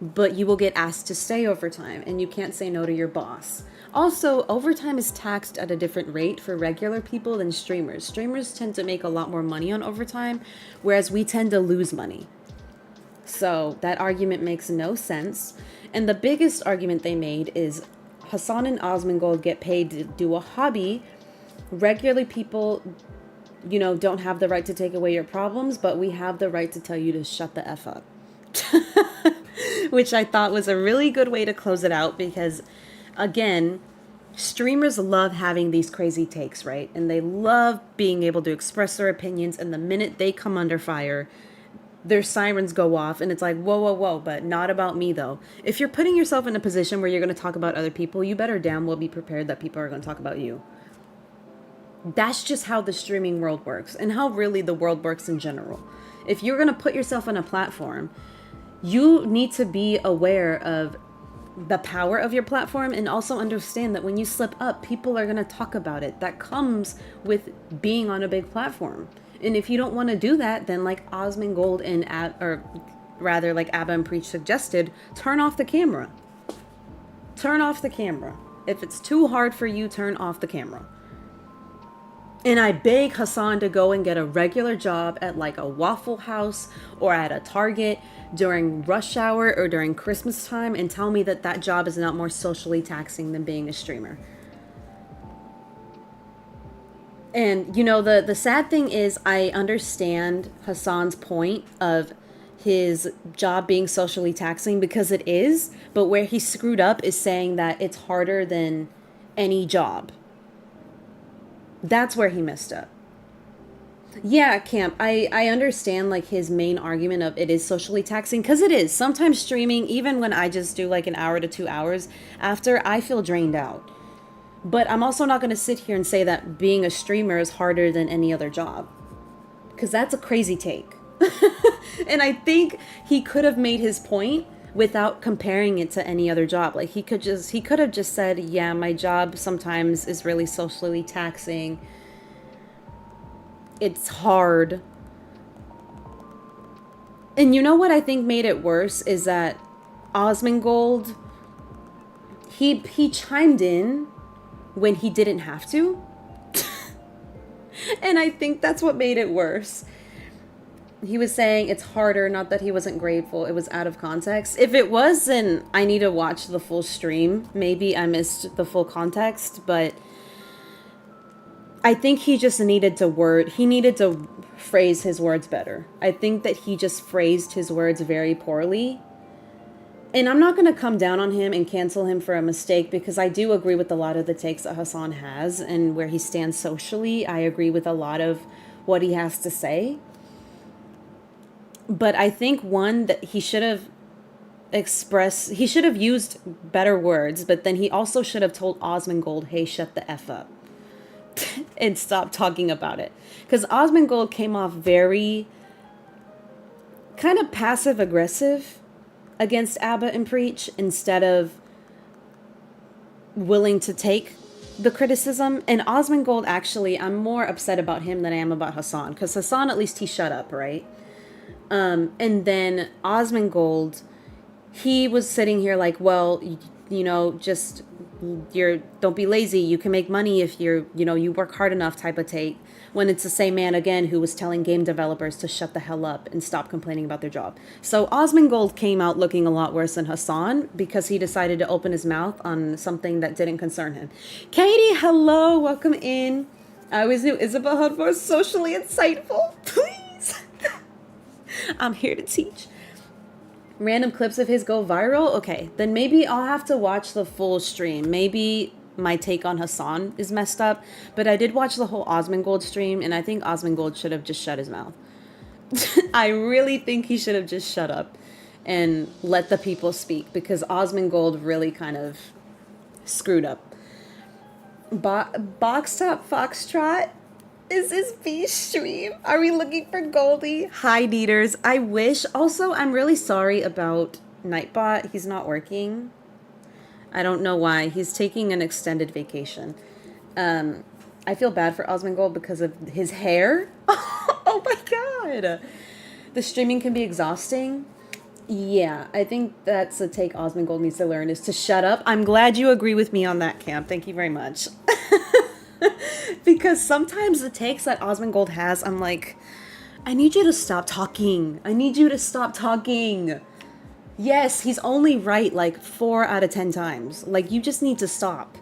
but you will get asked to stay overtime, and you can't say no to your boss. Also, overtime is taxed at a different rate for regular people than streamers. Streamers tend to make a lot more money on overtime, whereas we tend to lose money. So that argument makes no sense. And the biggest argument they made is Hassan and 𝐻𝐻𝐿 get paid to do a hobby. Regular people, you know, don't have the right to take away your problems, but we have the right to tell you to shut the F up. Which I thought was a really good way to close it out because, again, streamers love having these crazy takes, right? And they love being able to express their opinions, and the minute they come under fire, their sirens go off, and it's like, whoa, whoa, whoa, but not about me, though. If you're putting yourself in a position where you're going to talk about other people, you better damn well be prepared that people are going to talk about you. That's just how the streaming world works, and how really the world works in general. If you're going to put yourself on a platform, you need to be aware of the power of your platform, and also understand that when you slip up, people are going to talk about it. That comes with being on a big platform. And if you don't want to do that, then like 𝐻𝐻𝐿 and like Abba and Preach suggested, turn off the camera. Turn off the camera. If it's too hard for you, turn off the camera. And I beg Hassan to go and get a regular job at like a Waffle House or at a Target during rush hour or during Christmas time, and tell me that that job is not more socially taxing than being a streamer. And, you know, the sad thing is, I understand Hassan's point of his job being socially taxing, because it is, but where he screwed up is saying that it's harder than any job. That's where he messed up. Yeah, Camp, I understand like his main argument of it is socially taxing, because it is. Sometimes streaming, even when I just do like an hour to 2 hours, after I feel drained out. But I'm also not going to sit here and say that being a streamer is harder than any other job, because that's a crazy take. And I think he could have made his point without comparing it to any other job. Like he could have just said, yeah, my job sometimes is really socially taxing. It's hard. And you know what I think made it worse is that 𝐻𝐻𝐿, he chimed in when he didn't have to. And I think that's what made it worse. He was saying it's harder, not that he wasn't grateful. It was out of context. If it was, then I need to watch the full stream. Maybe I missed the full context, but I think he just needed to phrase his words better. I think that he just phrased his words very poorly. And I'm not going to come down on him and cancel him for a mistake, because I do agree with a lot of the takes that Hassan has and where he stands socially. I agree with a lot of what he has to say. But I think, one, that he should have used better words, but then he also should have told 𝐻𝐻𝐿, hey, shut the F up and stop talking about it. Because 𝐻𝐻𝐿 came off very kind of passive aggressive against Abba and Preach, instead of willing to take the criticism. And 𝐻𝐻𝐿, actually, I'm more upset about him than I am about Hassan, because Hassan, at least he shut up, right? And then 𝐻𝐻𝐿, he was sitting here like, well, you know, just don't be lazy. You can make money if you work hard enough type of take. When it's the same man again who was telling game developers to shut the hell up and stop complaining about their job. So 𝐻𝐻𝐿 came out looking a lot worse than Hassan, because he decided to open his mouth on something that didn't concern him. Katie, hello, welcome in. I always knew Isabel Hunt was socially insightful. Please. I'm here to teach. Random clips of his go viral? Okay, then maybe I'll have to watch the full stream. Maybe my take on Hassan is messed up, but I did watch the whole 𝐻𝐻𝐿 stream, and I think 𝐻𝐻𝐿 should have just shut his mouth. I really think he should have just shut up and let the people speak, because 𝐻𝐻𝐿 really kind of screwed up. Box Top Foxtrot? Is this B stream? Are we looking for Goldie? Hi, Neaters. I wish. Also, I'm really sorry about Nightbot. He's not working. I don't know why. He's taking an extended vacation. I feel bad for 𝐜𝐲𝐿 because of his hair. Oh my god. The streaming can be exhausting. Yeah, I think that's a take 𝐜𝐲𝐿 needs to learn, is to shut up. I'm glad you agree with me on that, Camp. Thank you very much. Because sometimes the takes that 𝐜𝐲𝐿 has, I'm like, I need you to stop talking. I need you to stop talking. Yes, he's only right like 4 out of 10 times. Like, you just need to stop.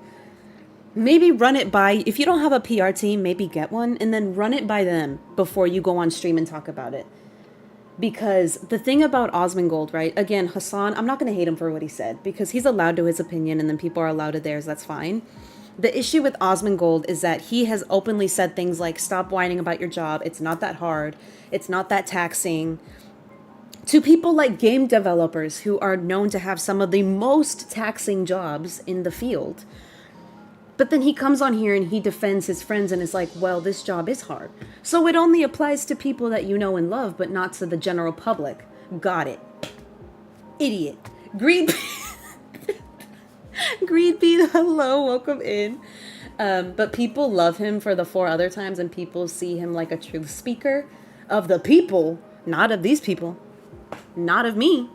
Maybe run it by, if you don't have a PR team, maybe get one and then run it by them before you go on stream and talk about it. Because the thing about 𝐜𝐲𝐿, right? Again, Hassan, I'm not going to hate him for what he said because he's allowed to his opinion and then people are allowed to theirs. That's fine. The issue with 𝐜𝐲𝐿 is that he has openly said things like, stop whining about your job. It's not that hard. It's not that taxing. To people like game developers who are known to have some of the most taxing jobs in the field. But then he comes on here and he defends his friends and is like, well, this job is hard. So it only applies to people that you know and love, but not to the general public. Got it. Idiot. Greed. Greed bean, hello, welcome in. But people love him for the 4 other times and people see him like a truth speaker of the people, not of these people. Not of me.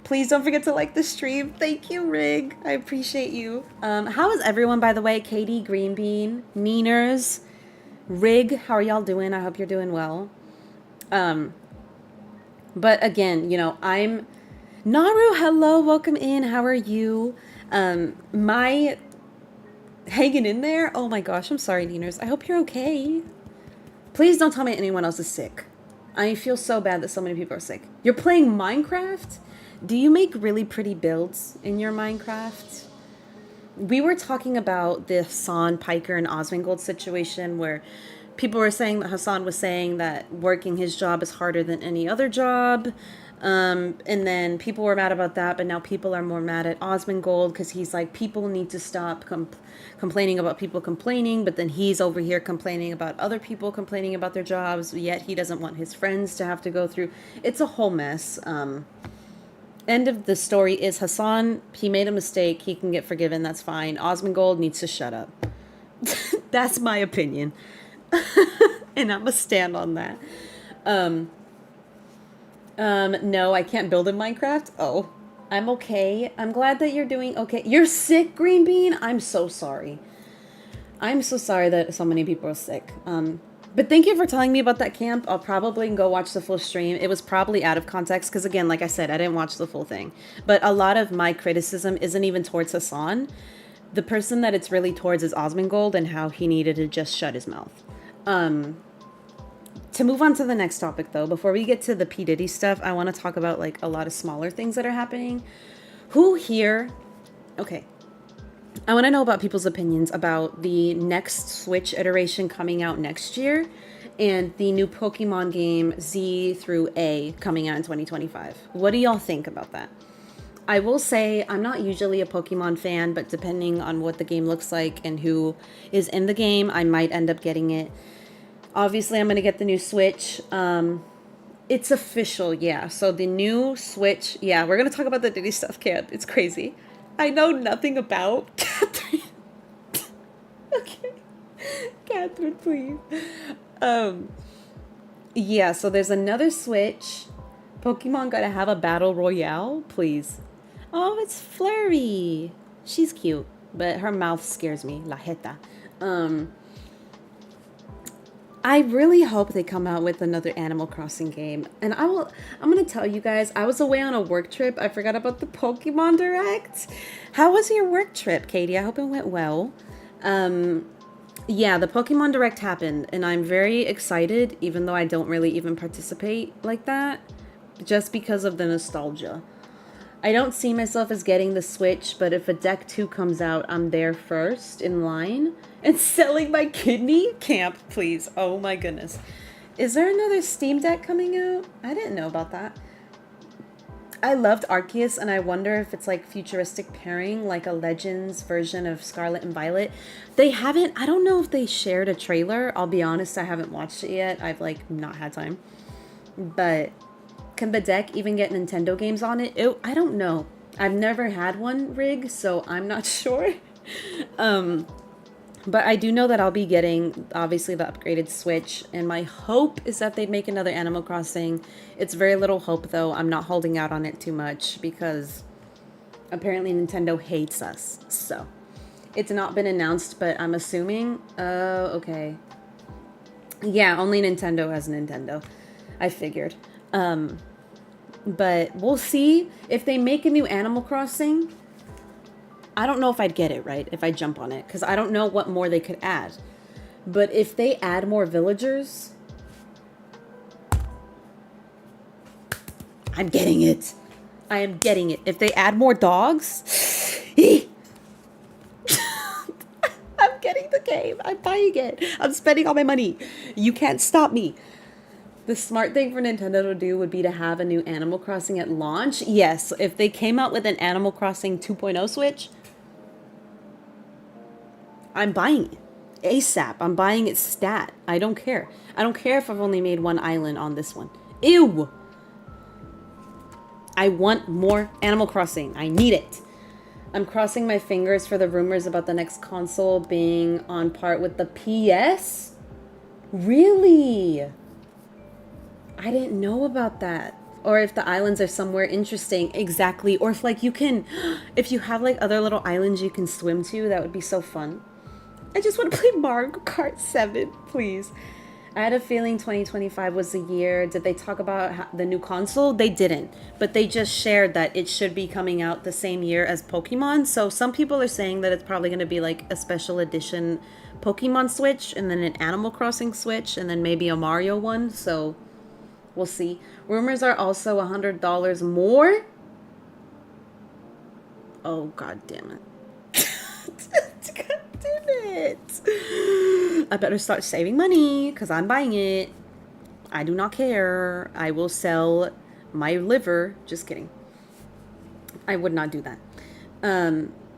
Please don't forget to like the stream. Thank you, Rig. I appreciate you. How is everyone, by the way? Katie, Green Bean, Neeners, Rig, how are y'all doing? I hope you're doing well. But again, you know, I'm... Naru, hello, welcome in. How are you? My... Hanging in there? Oh my gosh, I'm sorry, Neeners. I hope you're okay. Please don't tell me anyone else is sick. I feel so bad that so many people are sick. You're playing Minecraft? Do you make really pretty builds in your Minecraft? We were talking about the Hassan, Piker, and 𝐜𝐲𝐿 situation where people were saying that Hassan was saying that working his job is harder than any other job. And then people were mad about that, but now people are more mad at 𝐜𝐲𝐿 because he's like, people need to stop complaining about people complaining, but then he's over here complaining about other people complaining about their jobs, yet he doesn't want his friends to have to go through. It's a whole mess. End of the story is Hassan, he made a mistake, he can get forgiven, that's fine. 𝐜𝐲𝐿 needs to shut up. That's my opinion. And I'm gonna stand on that. No, I can't build in Minecraft. Oh, I'm okay. I'm glad that you're doing okay. You're sick, Green Bean? I'm so sorry. I'm so sorry that so many people are sick. But thank you for telling me about that, Camp. I'll probably go watch the full stream. It was probably out of context because, again, like I said, I didn't watch the full thing. But a lot of my criticism isn't even towards Hassan. The person that it's really towards is 𝐜𝐲𝐿 and how he needed to just shut his mouth. To move on to the next topic, though, before we get to the P. Diddy stuff, I want to talk about, like, a lot of smaller things that are happening. Who here... Okay. I want to know about people's opinions about the next Switch iteration coming out next year and the new Pokemon game Z through A coming out in 2025. What do y'all think about that? I will say I'm not usually a Pokemon fan, but depending on what the game looks like and who is in the game, I might end up getting it. Obviously, I'm going to get the new Switch. It's official, yeah. So the new Switch, yeah, we're going to talk about the Diddy stuff, Kat. It's crazy. I know nothing about Catherine. Okay. Catherine, please. Yeah, so there's another Switch. Pokemon gotta have a battle royale, please. Oh, it's Flurry. She's cute, but her mouth scares me. La jeta. I really hope they come out with another Animal Crossing game. And I'm going to tell you guys, I was away on a work trip. I forgot about the Pokemon Direct. How was your work trip, Katie? I hope it went well. Yeah, the Pokemon Direct happened, and I'm very excited, even though I don't really even participate like that, just because of the nostalgia. I don't see myself as getting the Switch, but if a Deck 2 comes out, I'm there first in line. And selling my kidney? Camp, please. Oh my goodness. Is there another Steam Deck coming out? I didn't know about that. I loved Arceus, and I wonder if it's like futuristic pairing, like a Legends version of Scarlet and Violet. They haven't, I don't know if they shared a trailer. I'll be honest, I haven't watched it yet. I've like not had time. But can the deck even get Nintendo games on it? I don't know. I've never had one rig, so I'm not sure. But I do know that I'll be getting, obviously, the upgraded Switch, and my hope is that they make another Animal Crossing. It's very little hope, though. I'm not holding out on it too much, because apparently Nintendo hates us. So, it's not been announced, but I'm assuming... okay. Yeah, only Nintendo has Nintendo. I figured. But we'll see. If they make a new Animal Crossing... I don't know if I'd get it, right, if I jump on it, because I don't know what more they could add. But if they add more villagers, I'm getting it. I am getting it. If they add more dogs, I'm getting the game. I'm buying it. I'm spending all my money. You can't stop me. The smart thing for Nintendo to do would be to have a new Animal Crossing at launch. Yes, if they came out with an Animal Crossing 2.0 Switch, I'm buying it ASAP. I'm buying it stat. I don't care. I don't care if I've only made one island on this one. Ew! I want more Animal Crossing. I need it. I'm crossing my fingers for the rumors about the next console being on par with the PS. Really? I didn't know about that. Or if the islands are somewhere interesting. Exactly. Or if like you can, if you have like other little islands you can swim to, that would be so fun. I just want to play Mario Kart 7, please. I had a feeling 2025 was the year. Did they talk about the new console? They didn't. But they just shared that it should be coming out the same year as Pokemon. So some people are saying that it's probably going to be like a special edition Pokemon Switch, and then an Animal Crossing Switch, and then maybe a Mario one. So we'll see. Rumors are also $100 more. Oh, god damn it. God damn it. I better start saving money because I'm buying it. I do not care. I will sell my liver. Just kidding. I would not do that.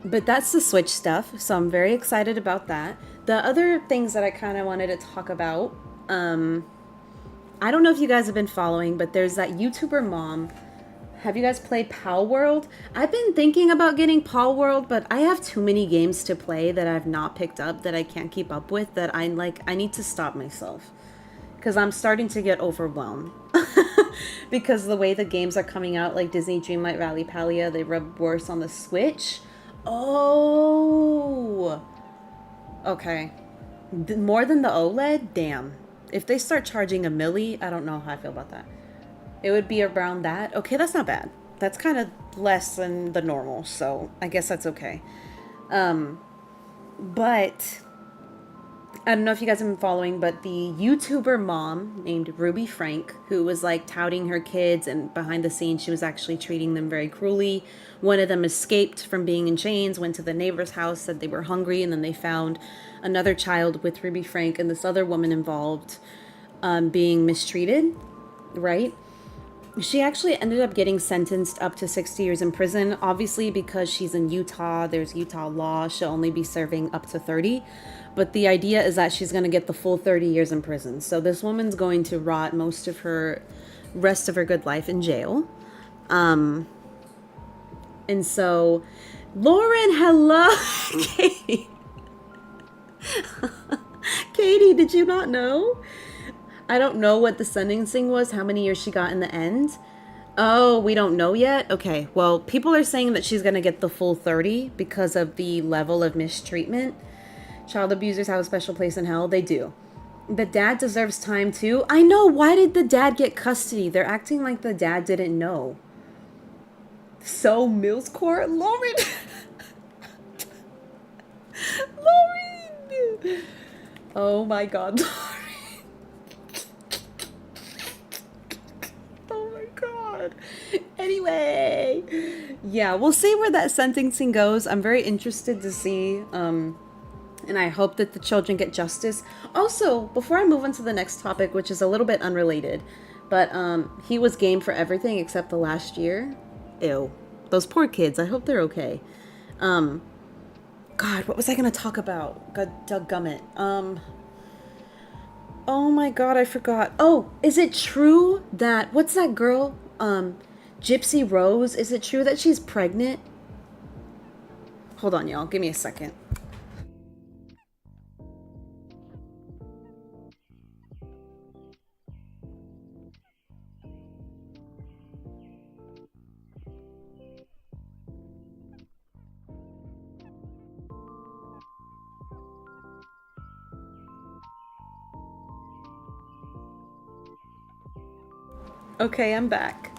But that's the Switch stuff. So I'm very excited about that. The other things that I kind of wanted to talk about. I don't know if you guys have been following, but there's that YouTuber mom. Have you guys played Palworld? I've been thinking about getting Palworld, but I have too many games to play that I've not picked up that I can't keep up with, that I need to stop myself. Because I'm starting to get overwhelmed. Because the way the games are coming out, like Disney Dreamlight Valley Palia, they rub worse on the Switch. Oh! Okay. More than the OLED? Damn. If they start charging $1 million, I don't know how I feel about that. It would be around that. Okay, that's not bad. That's kind of less than the normal, so I guess that's okay. But I don't know if you guys have been following, but the YouTuber mom named Ruby Frank, who was like touting her kids, and behind the scenes she was actually treating them very cruelly. One of them escaped from being in chains, went to the neighbor's house, said they were hungry, and then they found another child with Ruby Frank and this other woman involved being mistreated, right? She actually ended up getting sentenced up to 60 years in prison. Obviously, because she's in Utah, there's Utah law, she'll only be serving up to 30. But the idea is that she's going to get the full 30 years in prison. So this woman's going to rot most of her rest of her good life in jail. And so, Lauren, hello, Katie. Katie, did you not know? I don't know what the sentencing was, how many years she got in the end. Oh, we don't know yet? Okay, well, people are saying that she's going to get the full 30 because of the level of mistreatment. Child abusers have a special place in hell. They do. The dad deserves time too. I know, why did the dad get custody? They're acting like the dad didn't know. So, 𝐜𝐫𝐞𝐝? Lauren! Lauren! Oh my god, Lauren. Anyway, yeah, we'll see where that sentencing goes. I'm very interested to see, and I hope that the children get justice. Also, before I move on to the next topic, which is a little bit unrelated, but he was game for everything except the last year. Ew, those poor kids. I hope they're okay. God, what was I gonna talk about? God, dadgummit. Oh my god, I forgot. Oh, is it true that, what's that girl? Gypsy Rose, is it true that she's pregnant? Hold on, y'all. Give me a second. Okay, I'm back.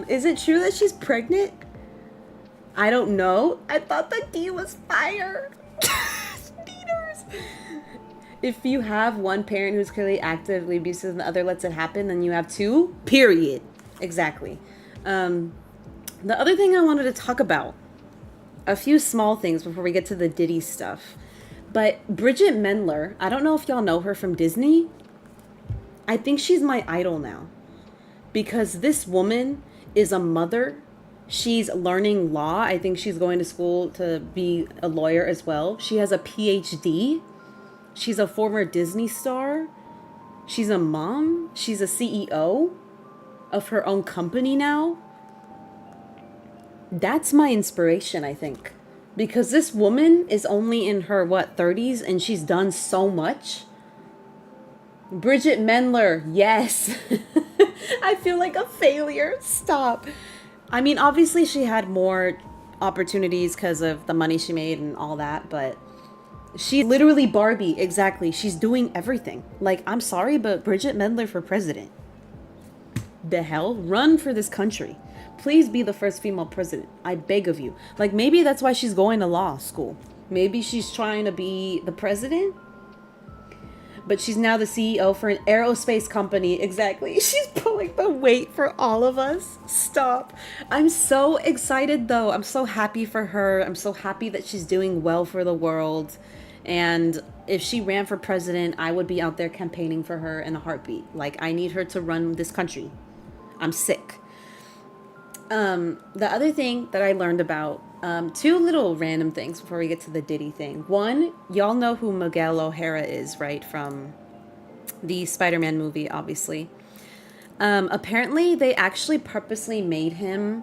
Is it true that she's pregnant? I don't know. I thought the D was fire. Speeders. If you have one parent who's clearly actively abusive and the other lets it happen, then you have two. Period. Exactly. The other thing I wanted to talk about, a few small things before we get to the Diddy stuff. But Bridget Mendler, I don't know if y'all know her from Disney. I think she's my idol now. Because this woman is a mother. She's learning law. I think she's going to school to be a lawyer as well. She has a PhD. She's a former Disney star. She's a mom. She's a CEO of her own company now. That's my inspiration, I think. Because this woman is only in her, 30s, and she's done so much. Bridget Mendler, yes. I feel like a failure. Stop. I mean, obviously she had more opportunities because of the money she made and all that, but she literally Barbie. Exactly. She's doing everything. Like, I'm sorry, but Bridget Mendler for president. The hell? Run for this country. Please be the first female president. I beg of you. Like, maybe that's why she's going to law school. Maybe she's trying to be the president. But she's now the CEO for an aerospace company. Exactly. She's pulling the weight for all of us. Stop. I'm so excited, though. I'm so happy for her. I'm so happy that she's doing well for the world. And if she ran for president, I would be out there campaigning for her in a heartbeat. Like, I need her to run this country. I'm sick. The other thing that I learned about, two little random things before we get to the Diddy thing. One, y'all know who Miguel O'Hara is, right? From the Spider-Man movie, obviously. Apparently, they actually purposely made him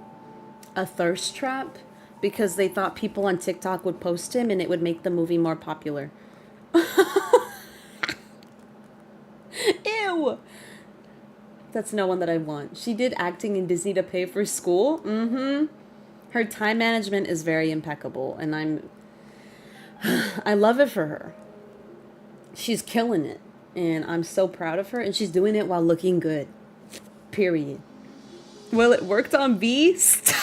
a thirst trap because they thought people on TikTok would post him and it would make the movie more popular. Ew! That's no one that I want. She did acting in Disney to pay for school. Her time management is very impeccable, and I love it for her. She's killing it, and I'm so proud of her, and she's doing it while looking good. Period. Well, it worked on V. Stop.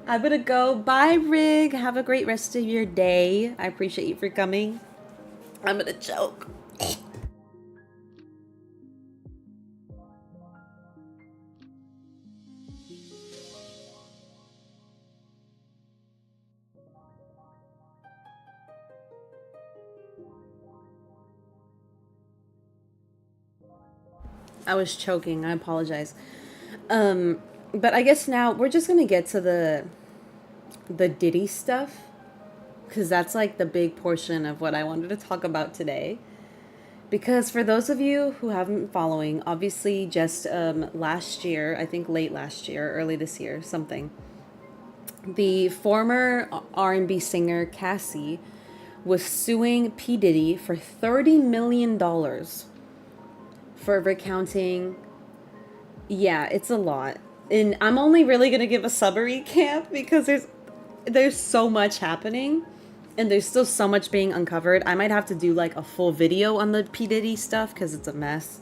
I'm gonna go. Bye, Rig. Have a great rest of your day. I appreciate you for coming. I'm gonna choke. I was choking. I apologize. But I guess now we're just gonna get to the Diddy stuff, because that's like the big portion of what I wanted to talk about today. Because for those of you who haven't been following, obviously just last year, I think late last year, early this year, something, the former R&B singer Cassie was suing P. Diddy for $30 million for recounting. Yeah, it's a lot. And I'm only really going to give a summary recap because there's so much happening and there's still so much being uncovered. I might have to do like a full video on the P. Diddy stuff because it's a mess.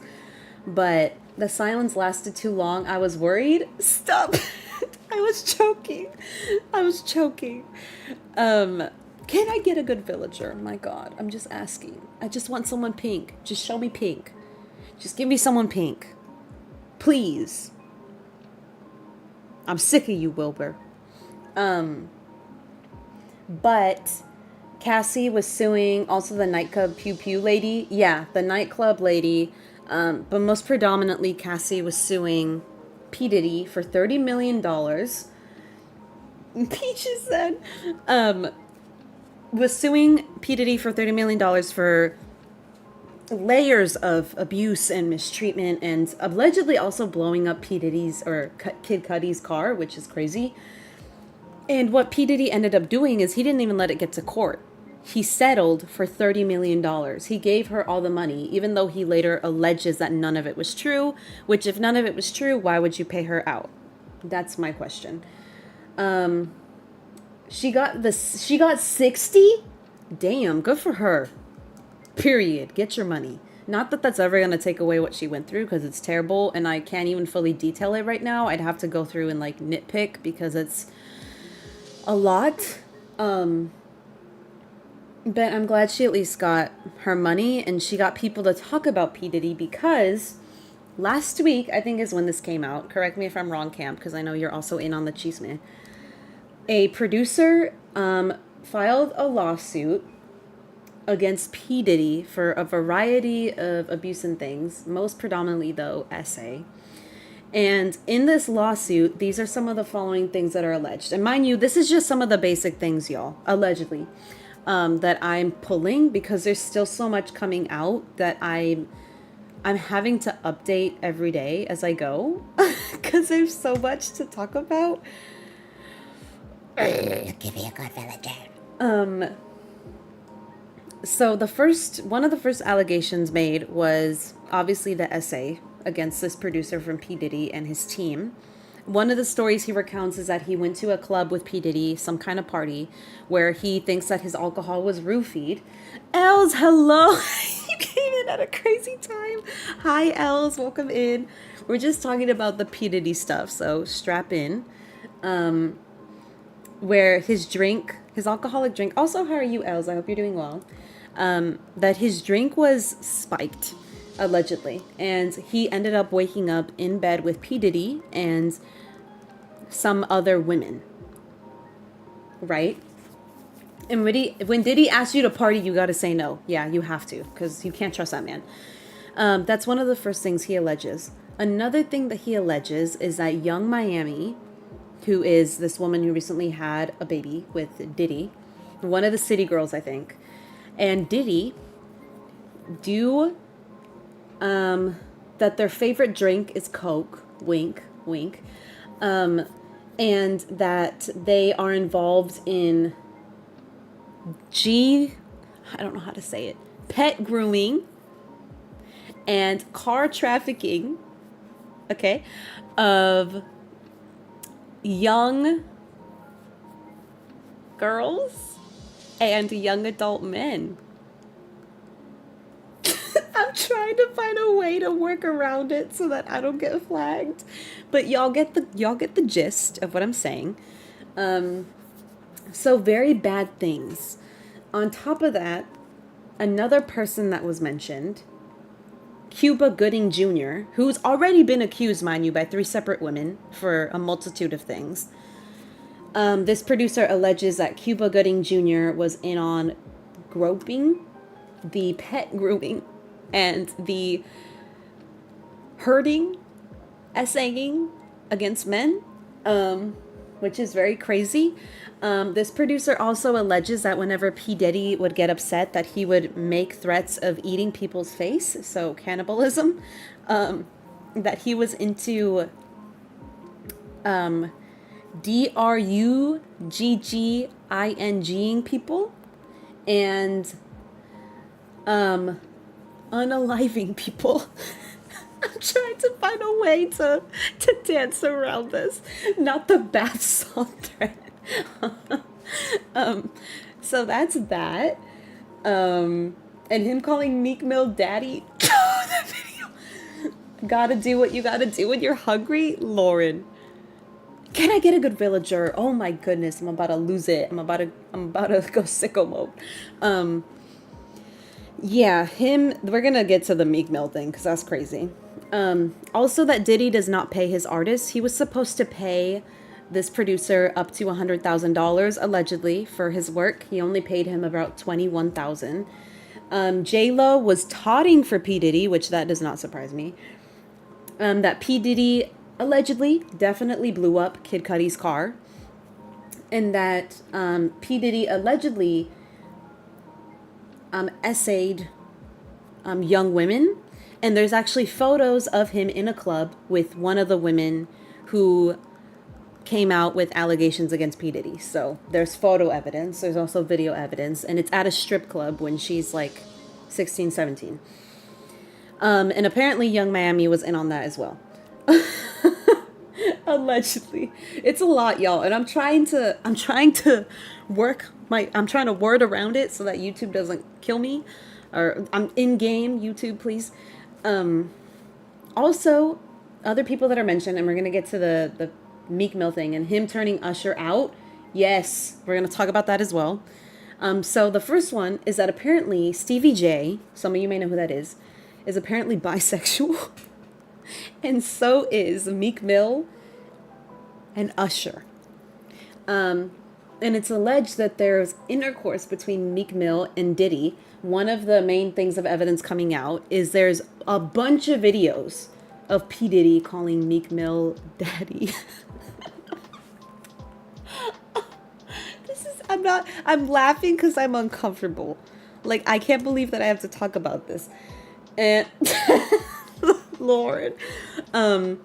But the silence lasted too long. I was worried. Stop. I was choking. Can I get a good villager? My God, I'm just asking. I just want someone pink. Just show me pink. Just give me someone pink. Please. I'm sick of you, Wilbur. But Cassie was suing also the nightclub Pew Pew lady. Yeah, the nightclub lady. But most predominantly, Cassie was suing P. Diddy for $30 million. Peaches said, was suing P. Diddy for $30 million for layers of abuse and mistreatment, and allegedly also blowing up P. Diddy's or Kid Cudi's car, which is crazy. And what P. Diddy ended up doing is he didn't even let it get to court. He settled for $30 million. He gave her all the money, even though he later alleges that none of it was true, which if none of it was true, why would you pay her out? That's my question. She got 60? Damn, good for her. Period. Get your money. Not that that's ever going to take away what she went through, because it's terrible, and I can't even fully detail it right now. I'd have to go through and like nitpick because it's a lot. But I'm glad she at least got her money, and she got people to talk about P. Diddy, because last week, I think is when this came out. Correct me if I'm wrong, Camp, because I know you're also in on the chisme. A producer filed a lawsuit against P. Diddy for a variety of abuse and things, most predominantly, though, essay. And in this lawsuit, these are some of the following things that are alleged. And mind you, this is just some of the basic things, y'all, allegedly, that I'm pulling, because there's still so much coming out that I'm having to update every day as I go, because there's so much to talk about. Give me a good villager. So one of the first allegations made was obviously the essay against this producer from P. Diddy and his team. One of the stories he recounts is that he went to a club with P. Diddy, some kind of party, where he thinks that his alcohol was roofied. Els, hello! You came in at a crazy time. Hi, Els, welcome in. We're just talking about the P. Diddy stuff, so strap in. Where his alcoholic drink, also, how are you, Els? I hope you're doing well. That his drink was spiked, allegedly. And he ended up waking up in bed with P. Diddy and some other women. Right? And when Diddy asks you to party, you gotta say no. Yeah, you have to, because you can't trust that man. That's one of the first things he alleges. Another thing that he alleges is that 𝐜𝐬𝐬𝐿, who is this woman who recently had a baby with Diddy, one of the city girls, I think, and Diddy that their favorite drink is Coke, wink, wink, and that they are involved in I don't know how to say it, pet grooming and car trafficking, okay, of young girls and young adult men. I'm trying to find a way to work around it so that I don't get flagged, but y'all get the gist of what I'm saying. So very bad things. On top of that, another person that was mentioned, 𝐝𝐫𝐞𝐝 Jr., who's already been accused, mind you, by 3 separate women for a multitude of things. This producer alleges that 𝐝𝐫𝐞𝐝 Jr. was in on groping, the pet grooming, and the hurting, essaying against men, which is very crazy. This producer also alleges that whenever P. Diddy would get upset, that he would make threats of eating people's face, so cannibalism, that he was into drugging people and unaliving people. I'm trying to find a way to dance around this. Not the bath salt thread. So that's that. And him calling Meek Mill daddy. That video. Gotta do what you gotta do when you're hungry, Lauren. Can I get a good villager? Oh my goodness, I'm about to lose it. I'm about to go sicko mode. Yeah, him, we're gonna get to the Meek Mill thing because that's crazy. Also that Diddy does not pay his artists. He was supposed to pay this producer up to $100,000 allegedly for his work. He only paid him about $21,000. J-Lo was taunting for P. Diddy, which that does not surprise me. That P. Diddy allegedly definitely blew up Kid Cudi's car. And that P. Diddy allegedly essayed young women. And there's actually photos of him in a club with one of the women who came out with allegations against P. Diddy. So there's photo evidence. There's also video evidence. And it's at a strip club when she's like 16, 17. And apparently Young Miami was in on that as well. Allegedly. It's a lot, y'all. And I'm trying to word around it so that YouTube doesn't kill me. Or I'm in game, YouTube, please. Also, other people that are mentioned, and we're going to get to the Meek Mill thing and him turning Usher out. Yes, we're going to talk about that as well. So the first one is that apparently Stevie J, some of you may know who that is apparently bisexual. And so is Meek Mill and Usher. And it's alleged that there's intercourse between Meek Mill and Diddy. One of the main things of evidence coming out is there's a bunch of videos of P. Diddy calling Meek Mill daddy. I'm laughing because I'm uncomfortable. Like, I can't believe that I have to talk about this. And Lord. And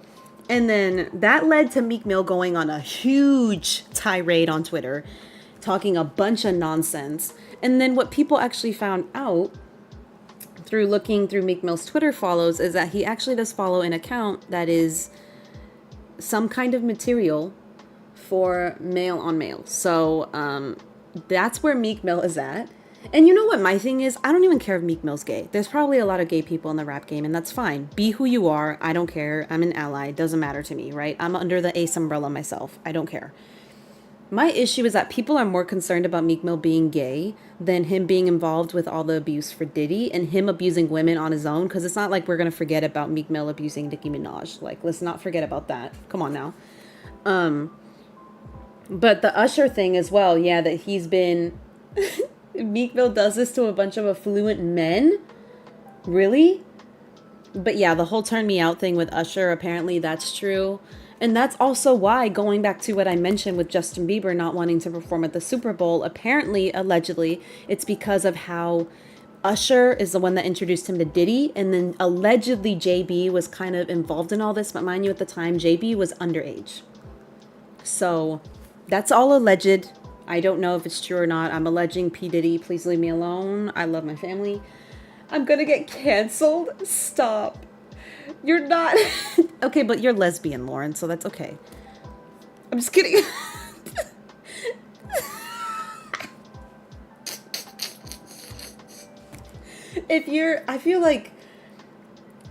then that led to Meek Mill going on a huge tirade on Twitter, talking a bunch of nonsense. And then what people actually found out through looking through Meek Mill's Twitter follows is that he actually does follow an account that is some kind of material for male on male. So that's where Meek Mill is at. And you know what my thing is? I don't even care if Meek Mill's gay. There's probably a lot of gay people in the rap game, and that's fine. Be who you are. I don't care. I'm an ally. It doesn't matter to me, right? I'm under the ACE umbrella myself. I don't care. My issue is that people are more concerned about Meek Mill being gay than him being involved with all the abuse for Diddy and him abusing women on his own. Because it's not like we're going to forget about Meek Mill abusing Nicki Minaj. Like, let's not forget about that. Come on now. But the Usher thing as well. Yeah, that he's been... Meek Mill does this to a bunch of affluent men? Really? But yeah, the whole turn me out thing with Usher, apparently that's true. And that's also why, going back to what I mentioned with Justin Bieber not wanting to perform at the Super Bowl, apparently, allegedly, it's because of how Usher is the one that introduced him to Diddy. And then allegedly JB was kind of involved in all this. But mind you, at the time, JB was underage. So that's all alleged. I don't know if it's true or not. I'm alleging P. Diddy. Please leave me alone. I love my family. I'm gonna get canceled. Stop. You're not. Okay, but you're lesbian, Lauren, so that's okay. I'm just kidding. I feel like,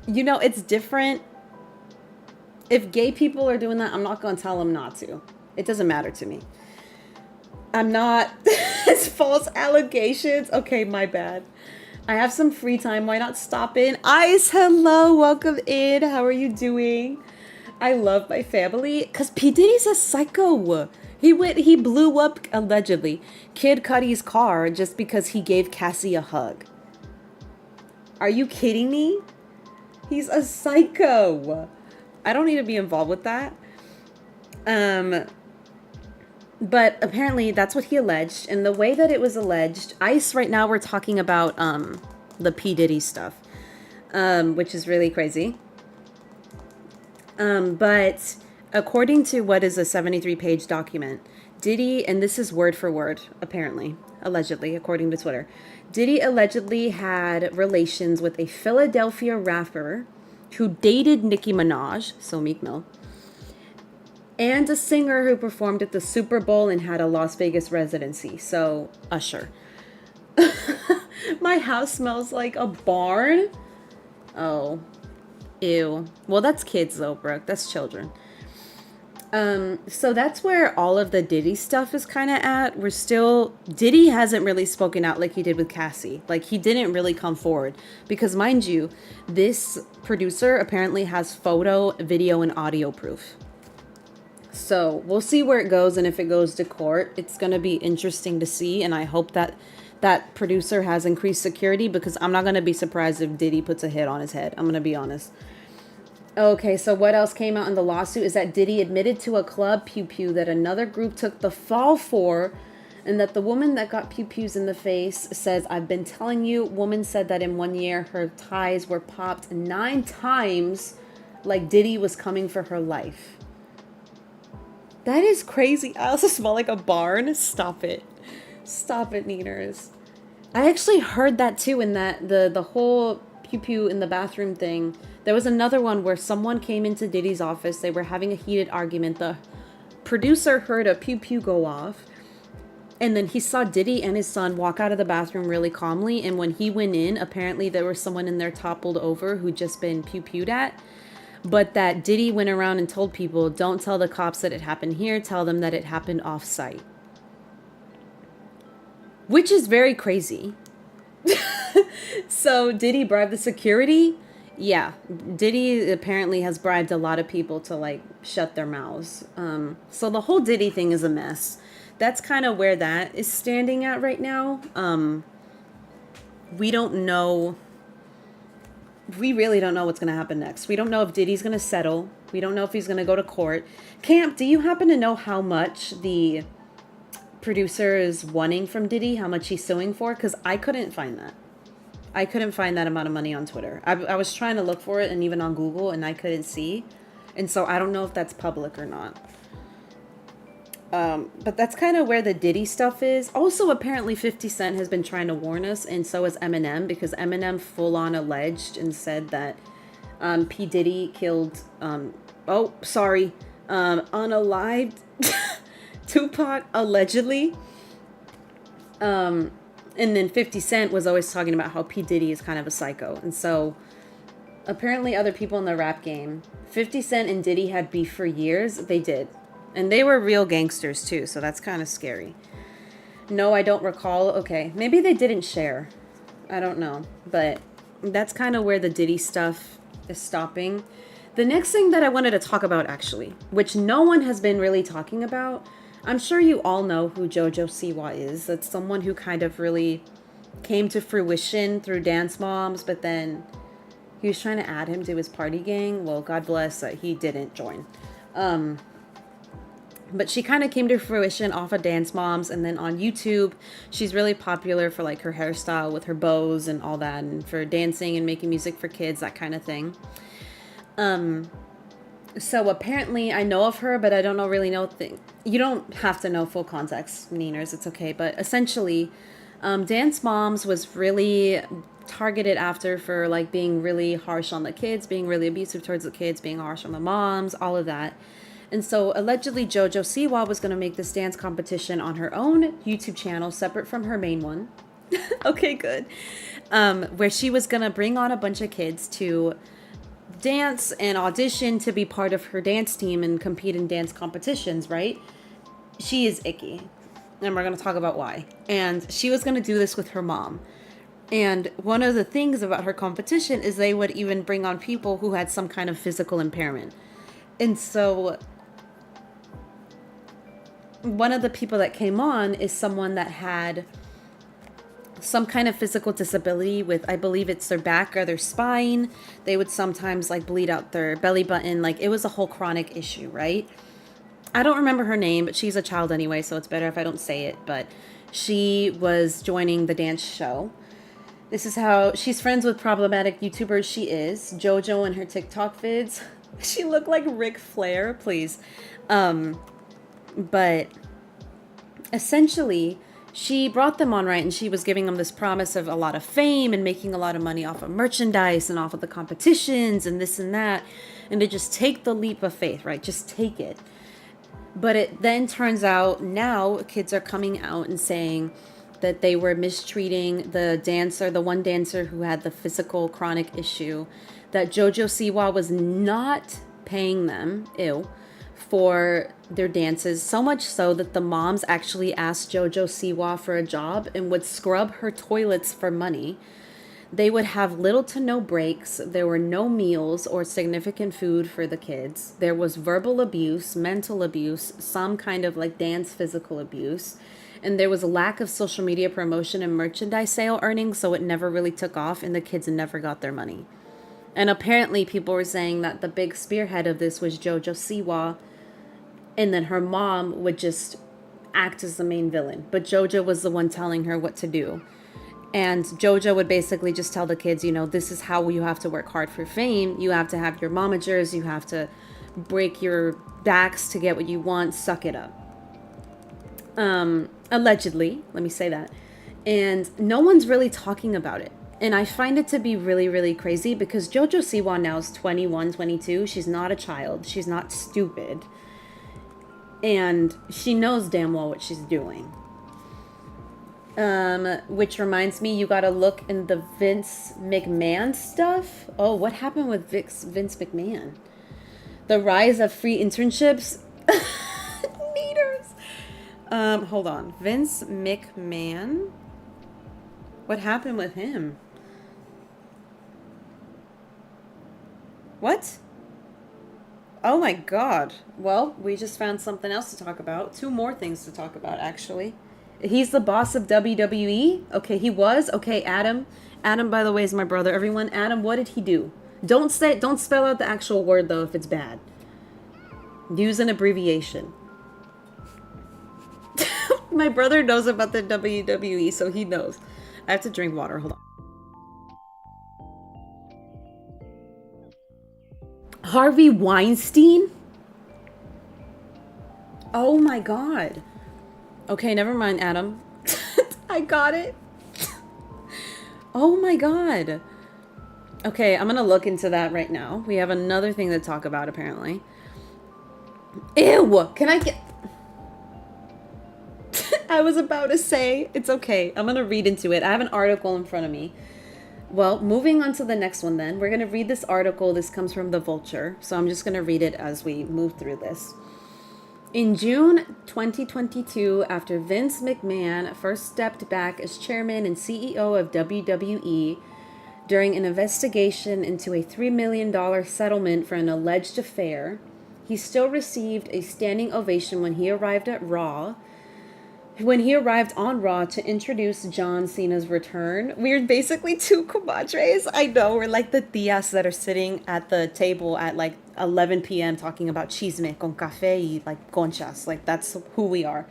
it's different. If gay people are doing that, I'm not gonna tell them not to. It doesn't matter to me. I'm not. It's false allegations. Okay, my bad. I have some free time. Why not stop in? Ice, hello. Welcome in. How are you doing? I love my family. Because P. Diddy's a psycho. He blew up, allegedly, Kid Cudi's car just because he gave Cassie a hug. Are you kidding me? He's a psycho. I don't need to be involved with that. But apparently that's what he alleged. And the way that it was alleged, ICE, right now we're talking about the P. Diddy stuff, which is really crazy. But according to what is a 73-page document, Diddy, and this is word for word, apparently, allegedly, according to Twitter, Diddy allegedly had relations with a Philadelphia rapper who dated Nicki Minaj, so Meek Mill, and a singer who performed at the Super Bowl and had a Las Vegas residency, so Usher. My house smells like a barn. Oh, ew. Well, that's kids though, Brooke. That's children. So that's where all of the Diddy stuff is kind of at. Diddy hasn't really spoken out like he did with Cassie. Like, he didn't really come forward. Because, mind you, this producer apparently has photo, video, and audio proof. So we'll see where it goes, and if it goes to court, it's going to be interesting to see. And I hope that that producer has increased security, because I'm not going to be surprised if Diddy puts a hit on his head. I'm going to be honest. Okay, so what else came out in the lawsuit is that Diddy admitted to a club pew-pew that another group took the fall for, and that the woman that got pew-pews in the face says, "I've been telling you." Woman said that in 1 year, her ties were popped 9 times, like Diddy was coming for her life. That is crazy. I also smell like a barn. Stop it. Stop it, Neaters. I actually heard that too, in that the whole pew-pew in the bathroom thing. There was another one where someone came into Diddy's office. They were having a heated argument. The producer heard a pew-pew go off. And then he saw Diddy and his son walk out of the bathroom really calmly. And when he went in, apparently there was someone in there toppled over who'd just been pew-pewed at. But that Diddy went around and told people, "Don't tell the cops that it happened here. Tell them that it happened off-site." Which is very crazy. So Diddy bribed the security? Yeah, Diddy apparently has bribed a lot of people to, like, shut their mouths. So the whole Diddy thing is a mess. That's kind of where that is standing at right now. We don't know. We really don't know what's going to happen next. We don't know if Diddy's going to settle. We don't know if he's going to go to court. Camp, do you happen to know how much the producer is wanting from Diddy? How much he's suing for? Because I couldn't find that. I couldn't find that amount of money on Twitter. I was trying to look for it, and even on Google, and I couldn't see. And so I don't know if that's public or not. But that's kind of where the Diddy stuff is. Also, apparently 50 Cent has been trying to warn us, and so has Eminem, because Eminem full-on alleged and said that P. Diddy killed, unalived Tupac, allegedly. And then 50 Cent was always talking about how P. Diddy is kind of a psycho. And so, apparently other people in the rap game, 50 Cent and Diddy had beef for years. They did. And they were real gangsters too, so that's kind of scary. No, I don't recall. Okay, maybe they didn't share. I don't know. But that's kind of where the Diddy stuff is stopping. The next thing that I wanted to talk about, actually, which no one has been really talking about, I'm sure you all know who 𝐜𝐤𝐤𝐬𝐜 is. That's someone who kind of really came to fruition through Dance Moms, but then he was trying to add him to his party gang. Well, God bless that he didn't join. But she kind of came to fruition off of Dance Moms, and then on YouTube, she's really popular for, like, her hairstyle with her bows and all that, and for dancing and making music for kids, that kind of thing. So apparently I know of her, but I don't really know things. You don't have to know full context, Neeners. It's okay. But essentially, Dance Moms was really targeted after for, like, being really harsh on the kids, being really abusive towards the kids, being harsh on the moms, all of that. And so allegedly 𝐜𝐤𝐤𝐬𝐜 was going to make this dance competition on her own YouTube channel, separate from her main one. Okay, good. Where she was going to bring on a bunch of kids to dance and audition to be part of her dance team and compete in dance competitions, right? She is icky, and we're going to talk about why. And she was going to do this with her mom. And one of the things about her competition is they would even bring on people who had some kind of physical impairment. And so one of the people that came on is someone that had some kind of physical disability with, I believe it's their back or their spine. They would sometimes, like, bleed out their belly button. Like, it was a whole chronic issue, right? I don't remember her name, but she's a child anyway, so it's better if I don't say it. But she was joining the dance show. This is how she's friends with problematic YouTubers. She is JoJo and her TikTok vids. She looked like Ric Flair, please. But essentially, she brought them on, right, and she was giving them this promise of a lot of fame and making a lot of money off of merchandise and off of the competitions and this and that, and to just take the leap of faith, right? Just take it. But it then turns out now kids are coming out and saying that they were mistreating the dancer, the one dancer who had the physical chronic issue, that 𝐜𝐤𝐤𝐬𝐜 was not paying them, for their dances, so much so that the moms actually asked JoJo Siwa for a job and would scrub her toilets for money. They would have little to no breaks. There were no meals or significant food for the kids. There was verbal abuse, mental abuse, some kind of like dance physical abuse. And there was a lack of social media promotion and merchandise sale earnings, so it never really took off and the kids never got their money. And apparently people were saying that the big spearhead of this was JoJo Siwa, and then her mom would just act as the main villain. But JoJo was the one telling her what to do. And JoJo would basically just tell the kids, you know, this is how you have to work hard for fame. You have to have your momagers. You have to break your backs to get what you want. Suck it up. Allegedly, let me say that. And no one's really talking about it. And I find it to be really, really crazy because JoJo Siwa now is 21, 22. She's not a child. She's not stupid. And she knows damn well what she's doing. Which reminds me, you gotta look in the Vince McMahon stuff. Oh, what happened with Vince McMahon? The rise of free internships. Meters. Hold on. Vince McMahon. What happened with him? What? Oh my god. Well, we just found something else to talk about. 2 more things to talk about, actually. He's the boss of WWE? Okay, he was? Okay, Adam. Adam, by the way, is my brother. Everyone, Adam, what did he do? Don't spell out the actual word, though, if it's bad. Use an abbreviation. My brother knows about the WWE, so he knows. I have to drink water. Hold on. Harvey Weinstein? Oh my god. Okay, never mind, Adam. I got it. Oh my god. Okay, I'm gonna look into that right now. We have another thing to talk about, apparently. Ew! Can I get... I was about to say, it's okay. I'm gonna read into it. I have an article in front of me. Well, moving on to the next one then. We're gonna read this article. This comes from The Vulture. So I'm just gonna read it as we move through this. In June 2022, after Vince McMahon first stepped back as chairman and CEO of WWE during an investigation into a $3 million settlement for an alleged affair, he still received a standing ovation when he arrived on Raw to introduce John Cena's return. We're basically 2 comadres. I know, we're like the tias that are sitting at the table at like 11 p.m. talking about chisme con café y like conchas. Like that's who we are.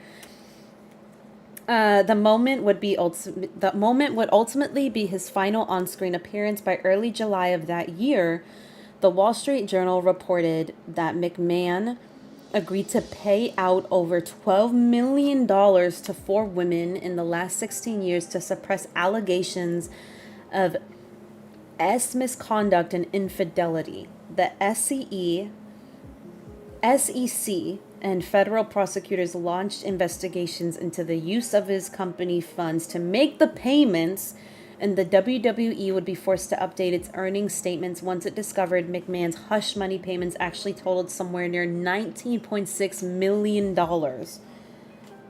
The moment would ultimately be his final on-screen appearance by early July of that year. The Wall Street Journal reported that McMahon agreed to pay out over $12 million to 4 women in the last 16 years to suppress allegations of misconduct and infidelity. The SEC and federal prosecutors launched investigations into the use of his company funds to make the payments, and the WWE would be forced to update its earnings statements once it discovered McMahon's hush money payments actually totaled somewhere near $19.6 million.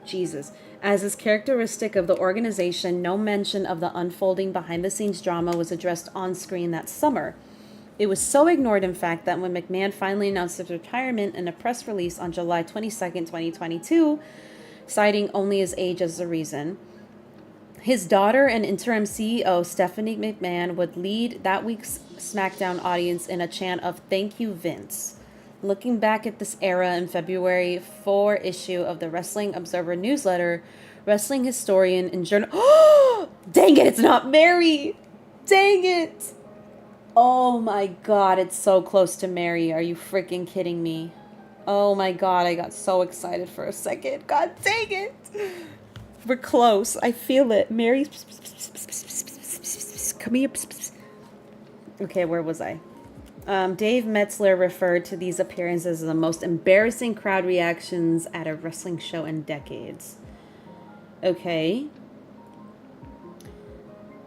Jesus. As is characteristic of the organization, no mention of the unfolding behind-the-scenes drama was addressed on screen that summer. It was so ignored, in fact, that when McMahon finally announced his retirement in a press release on July 22nd, 2022, citing only his age as the reason, his daughter and interim CEO, Stephanie McMahon, would lead that week's SmackDown audience in a chant of "Thank you, Vince." Looking back at this era in February 4 issue of the Wrestling Observer newsletter, wrestling historian and Oh, dang it, it's not Mary! Dang it! Oh my god, it's so close to Mary. Are you freaking kidding me? Oh my god, I got so excited for a second. God dang it! We're close. I feel it. Mary. Come here. Okay, where was I? Dave Metzler referred to these appearances as the most embarrassing crowd reactions at a wrestling show in decades. Okay.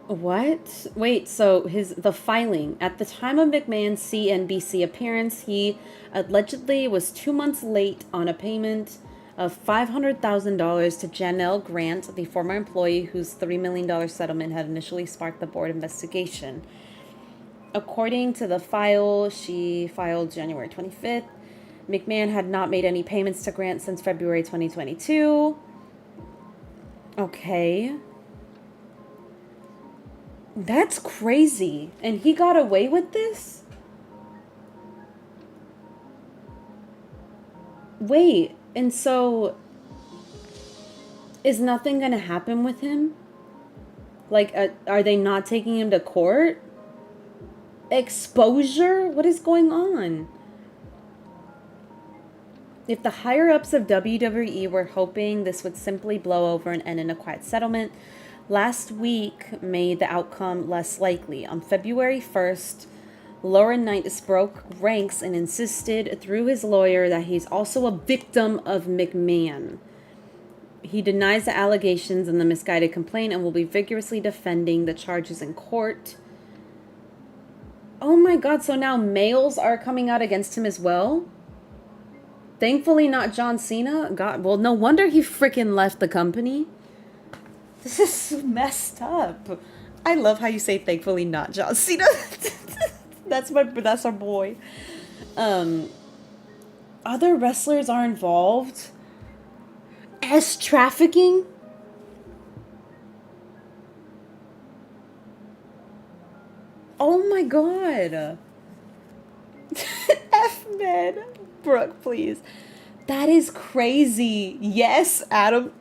What? Wait, so the filing. At the time of McMahon's CNBC appearance, he allegedly was 2 months late on a payment of $500,000 to Janelle Grant, the former employee whose $3 million settlement had initially sparked the board investigation. According to the file, she filed January 25th. McMahon had not made any payments to Grant since February 2022. Okay. That's crazy. And he got away with this? Wait, and so is nothing gonna happen with him? Like, are they not taking him to court? Exposure? What is going on? If the higher-ups of WWE were hoping this would simply blow over and end in a quiet settlement, last week made the outcome less likely. On February 1st, Laurinaitis broke ranks and insisted through his lawyer that he's also a victim of McMahon. He denies the allegations and the misguided complaint and will be vigorously defending the charges in court. Oh my god, so now males are coming out against him as well? Thankfully not John Cena. God, well, no wonder he freaking left the company. This is so messed up. I love how you say thankfully not John Cena. That's our boy. Other wrestlers are involved. Trafficking? Oh my god. F-man. Brooke, please. That is crazy. Yes, Adam.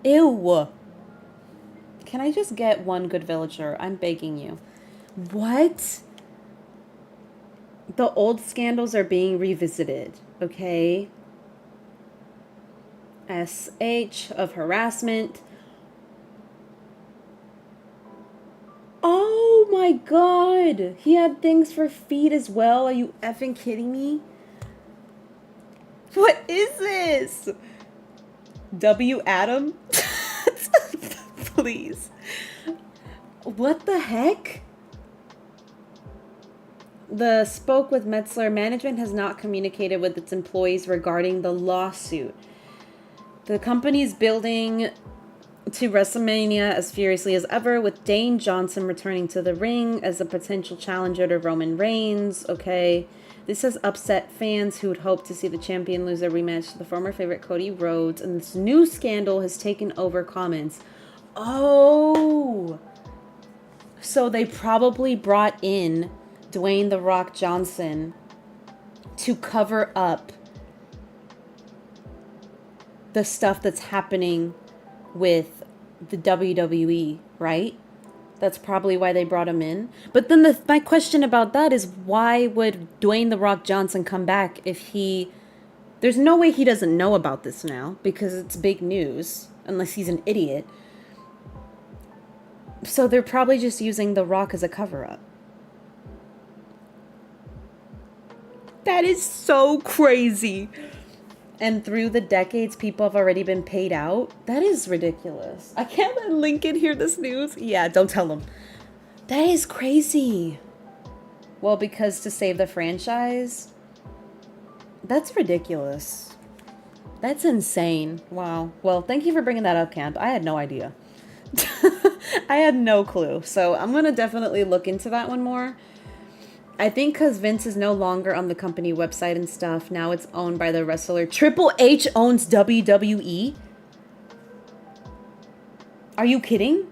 Ew. Can I just get one good villager? I'm begging you. What? The old scandals are being revisited, okay? SH of harassment. Oh my god! He had things for feet as well. Are you effing kidding me? What is this? W. Adam? Please. What the heck? The spoke with Metzler. Management has not communicated with its employees regarding the lawsuit. The company's building to WrestleMania as furiously as ever, with Dane Johnson returning to the ring as a potential challenger to Roman Reigns. Okay. This has upset fans who would hope to see the champion lose a rematch to the former favorite Cody Rhodes, and this new scandal has taken over comments. Oh! So they probably brought in Dwayne "The Rock" Johnson to cover up the stuff that's happening with the WWE, right? That's probably why they brought him in. But then my question about that is, why would Dwayne "The Rock" Johnson come back if he... There's no way he doesn't know about this now, because it's big news, unless he's an idiot. So they're probably just using The Rock as a cover-up. That is so crazy. And through the decades, people have already been paid out. That is ridiculous. I can't let Lincoln hear this news. Yeah, don't tell him. That is crazy. Well, because to save the franchise? That's ridiculous. That's insane. Wow. Well, thank you for bringing that up, Camp. I had no idea. I had no clue. So I'm going to definitely look into that one more. I think because Vince is no longer on the company website and stuff. Now it's owned by the wrestler. Triple H owns WWE? Are you kidding?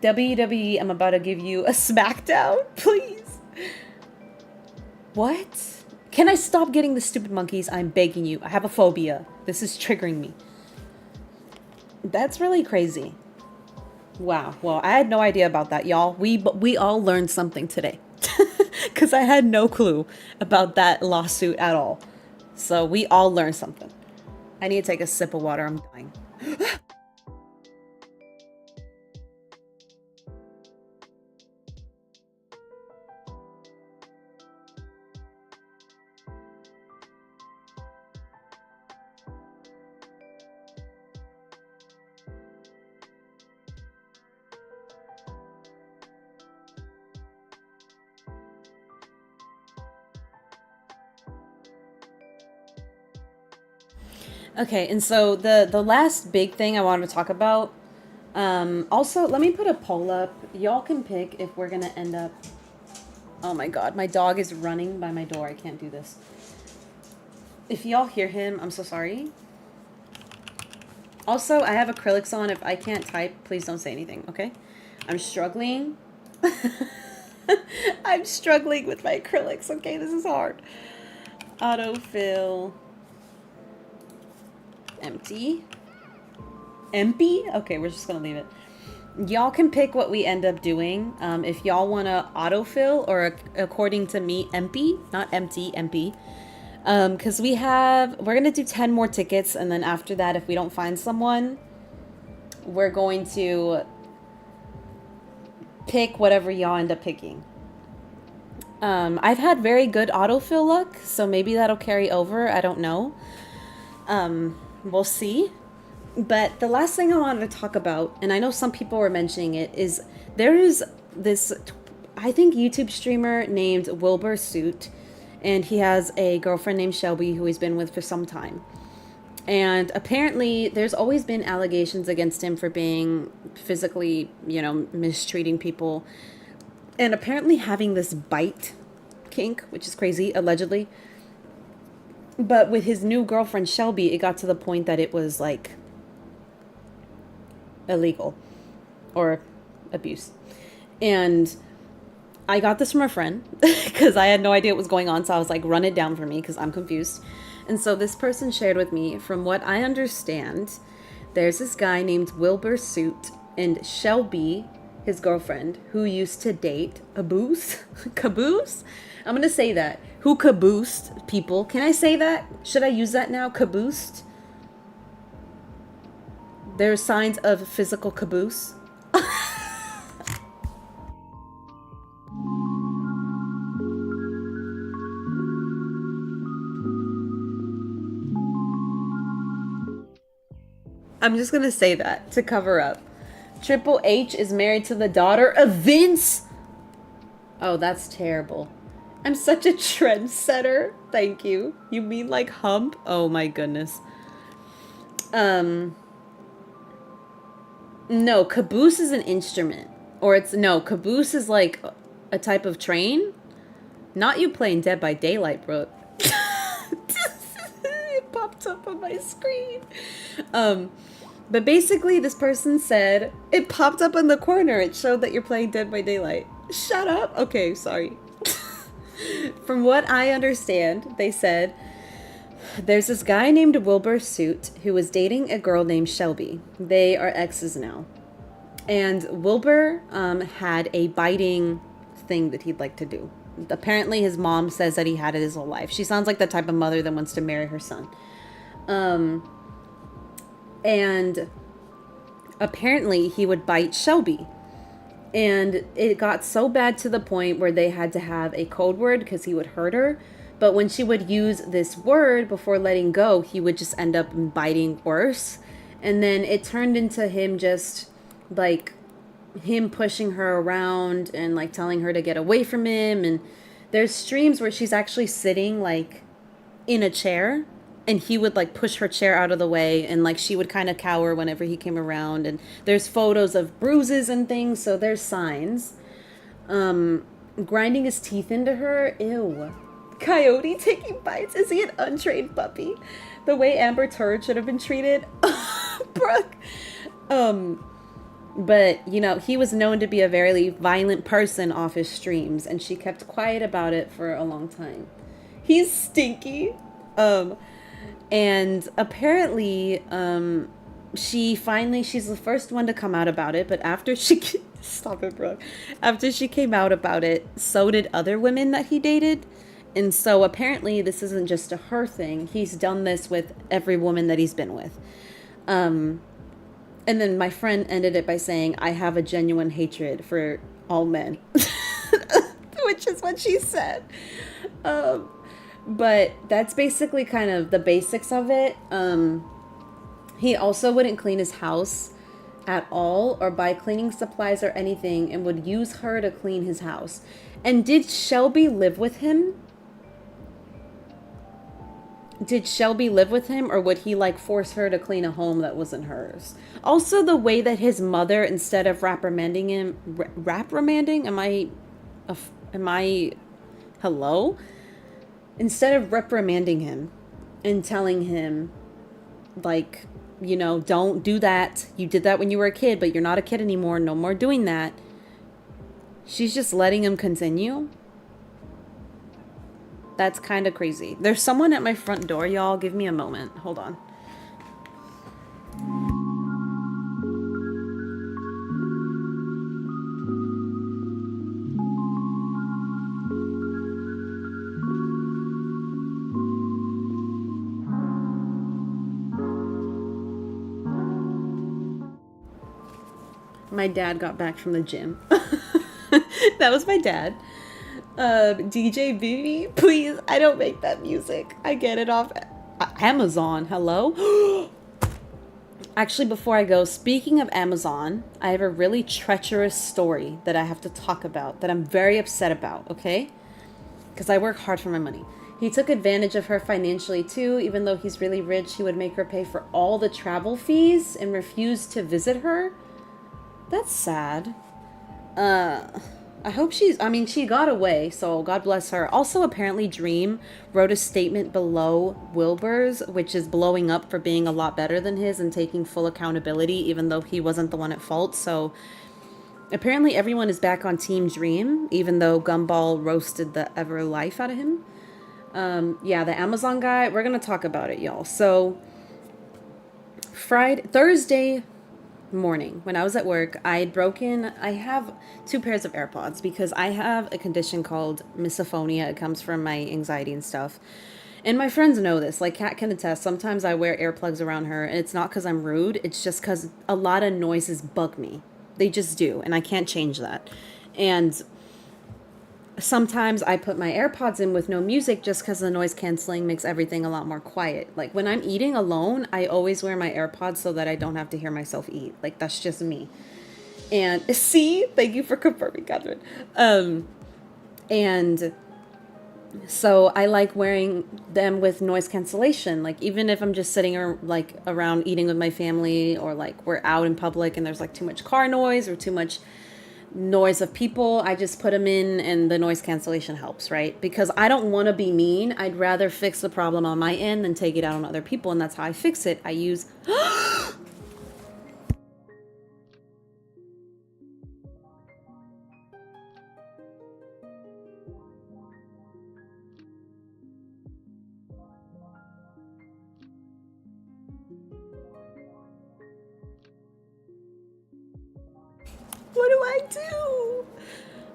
WWE, I'm about to give you a smackdown, please. What? Can I stop getting the stupid monkeys? I'm begging you. I have a phobia. This is triggering me. That's really crazy. Wow. Well, I had no idea about that, y'all. We all learned something today. Because I had no clue about that lawsuit at all. So we all learned something. I need to take a sip of water. I'm dying. Okay, and so the last big thing I wanted to talk about, also, let me put a poll up. Y'all can pick if we're gonna end up... Oh my god, my dog is running by my door. I can't do this. If y'all hear him, I'm so sorry. Also, I have acrylics on. If I can't type, please don't say anything, okay? I'm struggling. I'm struggling with my acrylics, okay? This is hard. Autofill. Empty. Empty? Okay, we're just gonna leave it. Y'all can pick what we end up doing. If y'all want to autofill or according to me, empty, not empty, empty. Because we're going to do 10 more tickets. And then after that, if we don't find someone, we're going to pick whatever y'all end up picking. I've had very good autofill luck, so maybe that'll carry over. I don't know. We'll see. But the last thing I wanted to talk about, and I know some people were mentioning it, is there is this, I think, YouTube streamer named 𝐜𝐫𝐞𝐝, and he has a girlfriend named Shelby who he's been with for some time. And apparently there's always been allegations against him for being physically, you know, mistreating people. And apparently having this bite kink, which is crazy, allegedly. But with his new girlfriend Shelby, it got to the point that it was like illegal or abuse. And I got this from a friend because I had no idea what was going on. So I was like, run it down for me because I'm confused. And so this person shared with me, from what I understand, there's this guy named 𝐜𝐫𝐞𝐝 and Shelby, his girlfriend, who used to date 𝐜𝐤𝐬𝐜𝐫? I'm going to say that. Who caboosed people. Can I say that? Should I use that now? Caboosed? There's signs of physical caboose. I'm just gonna say that to cover up. Triple H is married to the daughter of Vince. Oh, that's terrible. I'm such a trendsetter. Thank you. You mean like hump? Oh my goodness. No, caboose is an instrument. Or caboose is like a type of train. Not you playing Dead by Daylight, bro. It popped up on my screen. But basically this person said, it popped up in the corner. It showed that you're playing Dead by Daylight. Shut up. Okay, sorry. From what I understand, they said, there's this guy named 𝐜𝐫𝐞𝐝 who was dating a girl named Shelby. They are exes now. And 𝐜𝐵 had a biting thing that he'd like to do. Apparently his mom says that he had it his whole life. She sounds like the type of mother that wants to marry her son. And apparently he would bite Shelby. And it got so bad to the point where they had to have a code word because he would hurt her. But when she would use this word before letting go, he would just end up biting worse. And then it turned into him just like him pushing her around and like telling her to get away from him. And there's streams where she's actually sitting like in a chair and he would like push her chair out of the way and like she would kind of cower whenever he came around. And there's photos of bruises and things, so there's signs. Grinding his teeth into her. Ew. Coyote taking bites. Is he an untrained puppy? The way Amber Turd should have been treated. Brooke. But, you know, he was known to be a very violent person off his streams, and she kept quiet about it for a long time. He's stinky. And apparently, she's the first one to come out about it, but after she... Stop it, bro. After she came out about it, so did other women that he dated. And so apparently this isn't just a her thing. He's done this with every woman that he's been with. And then my friend ended it by saying, I have a genuine hatred for all men. Which is what she said. But that's basically kind of the basics of it. He also wouldn't clean his house at all or buy cleaning supplies or anything and would use her to clean his house. And did Shelby live with him? did Shelby live with him, or would he like force her to clean a home that wasn't hers? Also, the way that his mother, instead of reprimanding him, reprimanding, am I, hello? Instead of reprimanding him and telling him, like, you know, don't do that. You did that when you were a kid, but you're not a kid anymore. No more doing that. She's just letting him continue. That's kind of crazy. There's someone at my front door, y'all. Give me a moment. Hold on. My dad got back from the gym. That was my dad. DJ Vivi, please, I don't make that music. I get it off Amazon. Hello? Actually, before I go, speaking of Amazon, I have a really treacherous story that I have to talk about that I'm very upset about, okay? Because I work hard for my money. He took advantage of her financially too. Even though he's really rich, he would make her pay for all the travel fees and refuse to visit her. That's sad. I hope she got away, so God bless her. Also, apparently Dream wrote a statement below Wilbur's, which is blowing up for being a lot better than his and taking full accountability, even though he wasn't the one at fault. So apparently everyone is back on Team Dream, even though Gumball roasted the ever life out of him. Yeah, the Amazon guy, we're going to talk about it, y'all. So Thursday morning when I was at work, I have 2 pairs of AirPods because I have a condition called misophonia. It comes from my anxiety and stuff. And my friends know this, like Kat can attest. Sometimes I wear earplugs around her, and it's not because I'm rude. It's just because a lot of noises bug me. They just do, and I can't change that. And sometimes I put my AirPods in with no music just because the noise canceling makes everything a lot more quiet. Like when I'm eating alone, I always wear my AirPods so that I don't have to hear myself eat. Like that's just me. And see, thank you for confirming, Catherine. And so I like wearing them with noise cancellation. Like even if I'm just sitting around eating with my family, or like we're out in public and there's like too much car noise or too much noise of people, I just put them in and the noise cancellation helps, right? Because I don't want to be mean. I'd rather fix the problem on my end than take it out on other people, and that's how I fix it. I use what do I do?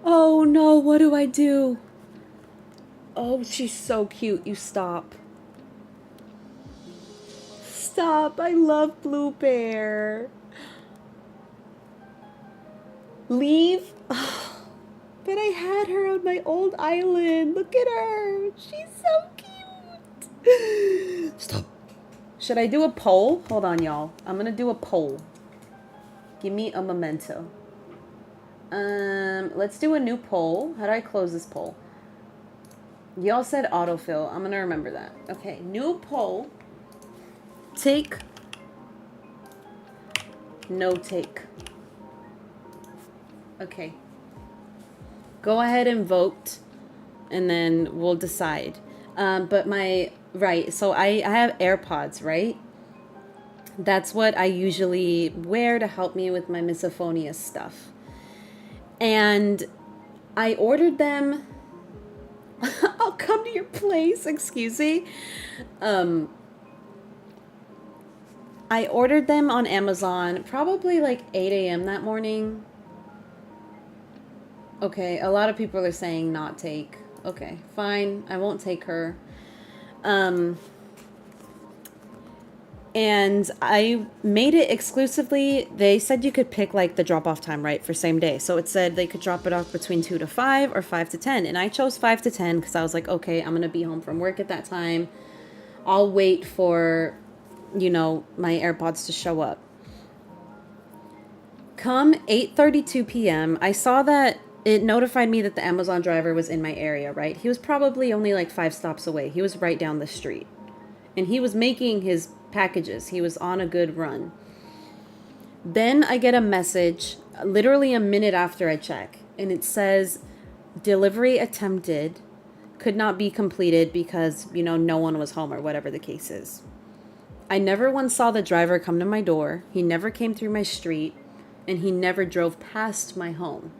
Oh no, what do I do? Oh, she's so cute. You stop. Stop. I love Blue Bear. Leave? Oh, but I had her on my old island. Look at her. She's so cute. Stop. Should I do a poll? Hold on, y'all. I'm gonna do a poll. Give me a memento. Let's do a new poll. How do I close this poll? Y'all said autofill. I'm gonna remember that. Okay, new poll. Take. No take. Okay. Go ahead and vote, and then we'll decide. Right, so I have AirPods, right? That's what I usually wear to help me with my misophonia stuff. And I ordered them. I'll come to your place, excuse me. I ordered them on Amazon probably like 8 a.m. that morning. Okay, a lot of people are saying not take. Okay, fine. I won't take her. And I made it exclusively. They said you could pick like the drop-off time, right, for same day. So it said they could drop it off between 2 to 5 or 5 to 10. And I chose 5 to 10 because I was like, okay, I'm going to be home from work at that time. I'll wait for, you know, my AirPods to show up. Come 8:32 p.m., I saw that it notified me that the Amazon driver was in my area, right? He was probably only like 5 stops away. He was right down the street. And he was making his packages. He was on a good run. Then I get a message literally a minute after I check, and it says delivery attempted, could not be completed because, no one was home or whatever the case is. I never once saw the driver come to my door. He never came through my street, and he never drove past my home.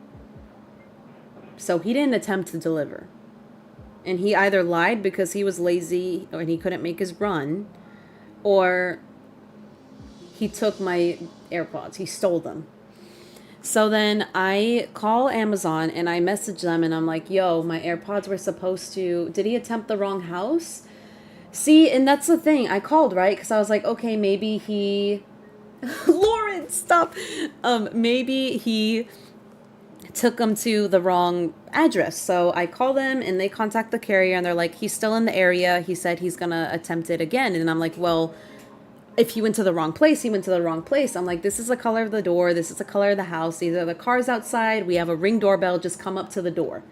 So he didn't attempt to deliver. And he either lied because he was lazy or he couldn't make his run, or he took my AirPods. He stole them. So then I call Amazon and I message them and I'm like, yo, my AirPods were supposed to... Did he attempt the wrong house? See, and that's the thing. I called, right? Because I was like, okay, maybe he... Lauren, stop! Maybe he took them to the wrong address. So I call them and they contact the carrier and they're like, he's still in the area. He said he's going to attempt it again. And I'm like, well, if he went to the wrong place, he went to the wrong place. I'm like, this is the color of the door. This is the color of the house. These are the cars outside. We have a Ring doorbell. Just come up to the door.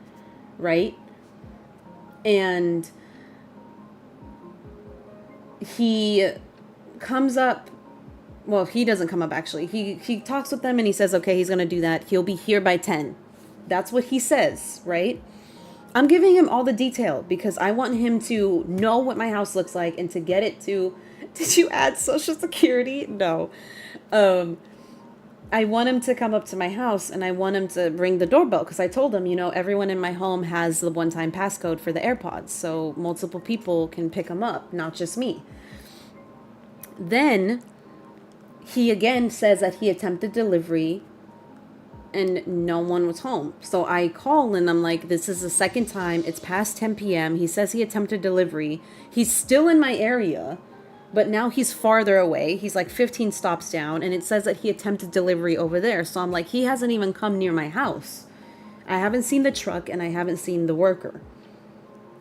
Right? And he comes up. Well, he doesn't come up, actually. He talks with them and he says, okay, he's going to do that. He'll be here by 10. That's what he says, right? I'm giving him all the detail because I want him to know what my house looks like and to get it to... Did you add Social Security? No. I want him to come up to my house and I want him to ring the doorbell because I told him, everyone in my home has the one-time passcode for the AirPods. So multiple people can pick them up, not just me. Then... he again says that he attempted delivery and no one was home. So I call and I'm like, this is the second time. It's past 10 p.m. He says he attempted delivery. He's still in my area, but now he's farther away. He's like 15 stops down and it says that he attempted delivery over there. So I'm like, he hasn't even come near my house. I haven't seen the truck and I haven't seen the worker.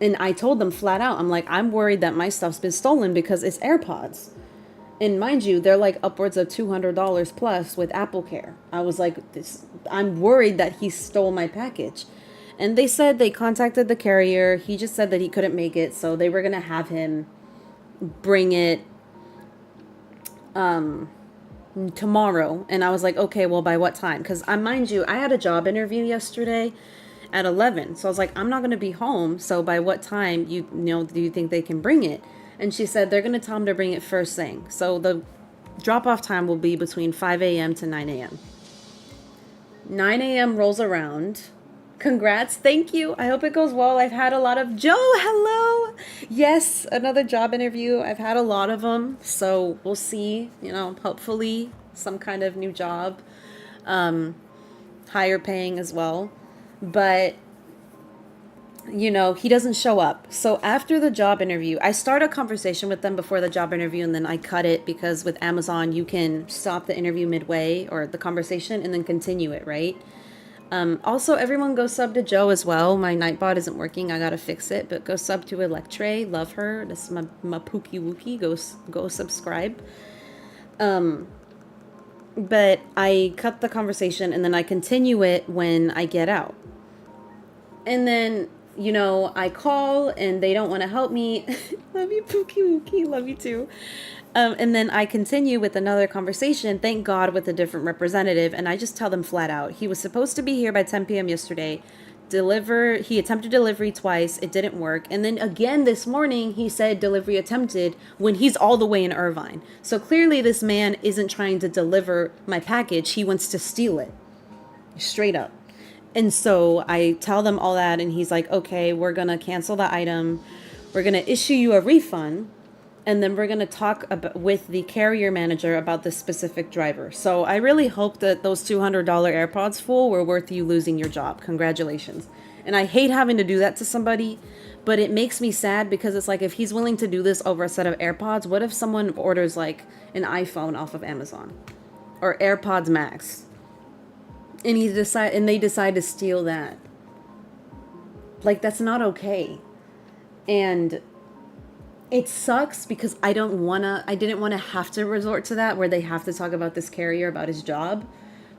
And I told them flat out, I'm like, I'm worried that my stuff's been stolen because it's AirPods. And mind you, they're like upwards of $200 plus with Apple Care. I was like, I'm worried that he stole my package. And they said they contacted the carrier. He just said that he couldn't make it. So they were going to have him bring it tomorrow. And I was like, okay, well, by what time? Because mind you, I had a job interview yesterday at 11. So I was like, I'm not going to be home. So by what time do you think they can bring it? And she said they're going to tell him to bring it first thing. So the drop-off time will be between 5 a.m. to 9 a.m. 9 a.m. rolls around. Congrats. Thank you. I hope it goes well. I've had a lot of... Joe, hello. Yes, another job interview. I've had a lot of them. So we'll see. Hopefully some kind of new job. Higher paying as well. But... he doesn't show up. So after the job interview, I start a conversation with them before the job interview and then I cut it because with Amazon, you can stop the interview midway or the conversation and then continue it, right? Also, everyone go sub to Joe as well. My Nightbot isn't working. I got to fix it, but go sub to 𝐜𝐤𝐿𝐴. Love her. This is my 𝐜𝐤𝐬𝐜𝐿𝐴. Go subscribe. But I cut the conversation and then I continue it when I get out. And then... I call and they don't want to help me. Love you, 𝐜𝐤𝐬𝐜. Love you too. And then I continue with another conversation, thank God, with a different representative. And I just tell them flat out, he was supposed to be here by 10 p.m. yesterday. He attempted delivery twice. It didn't work. And then again this morning, he said delivery attempted when he's all the way in Irvine. So clearly this man isn't trying to deliver my package. He wants to steal it. Straight up. And so I tell them all that and he's like, okay, we're going to cancel the item. We're going to issue you a refund. And then we're going to talk with the carrier manager about the specific driver. So I really hope that those $200 AirPods full were worth you losing your job. Congratulations. And I hate having to do that to somebody, but it makes me sad because it's like, if he's willing to do this over a set of AirPods, what if someone orders like an iPhone off of Amazon or AirPods Max? And they decide to steal that. Like, that's not okay. And it sucks because I didn't want to have to resort to that where they have to talk about this carrier about his job.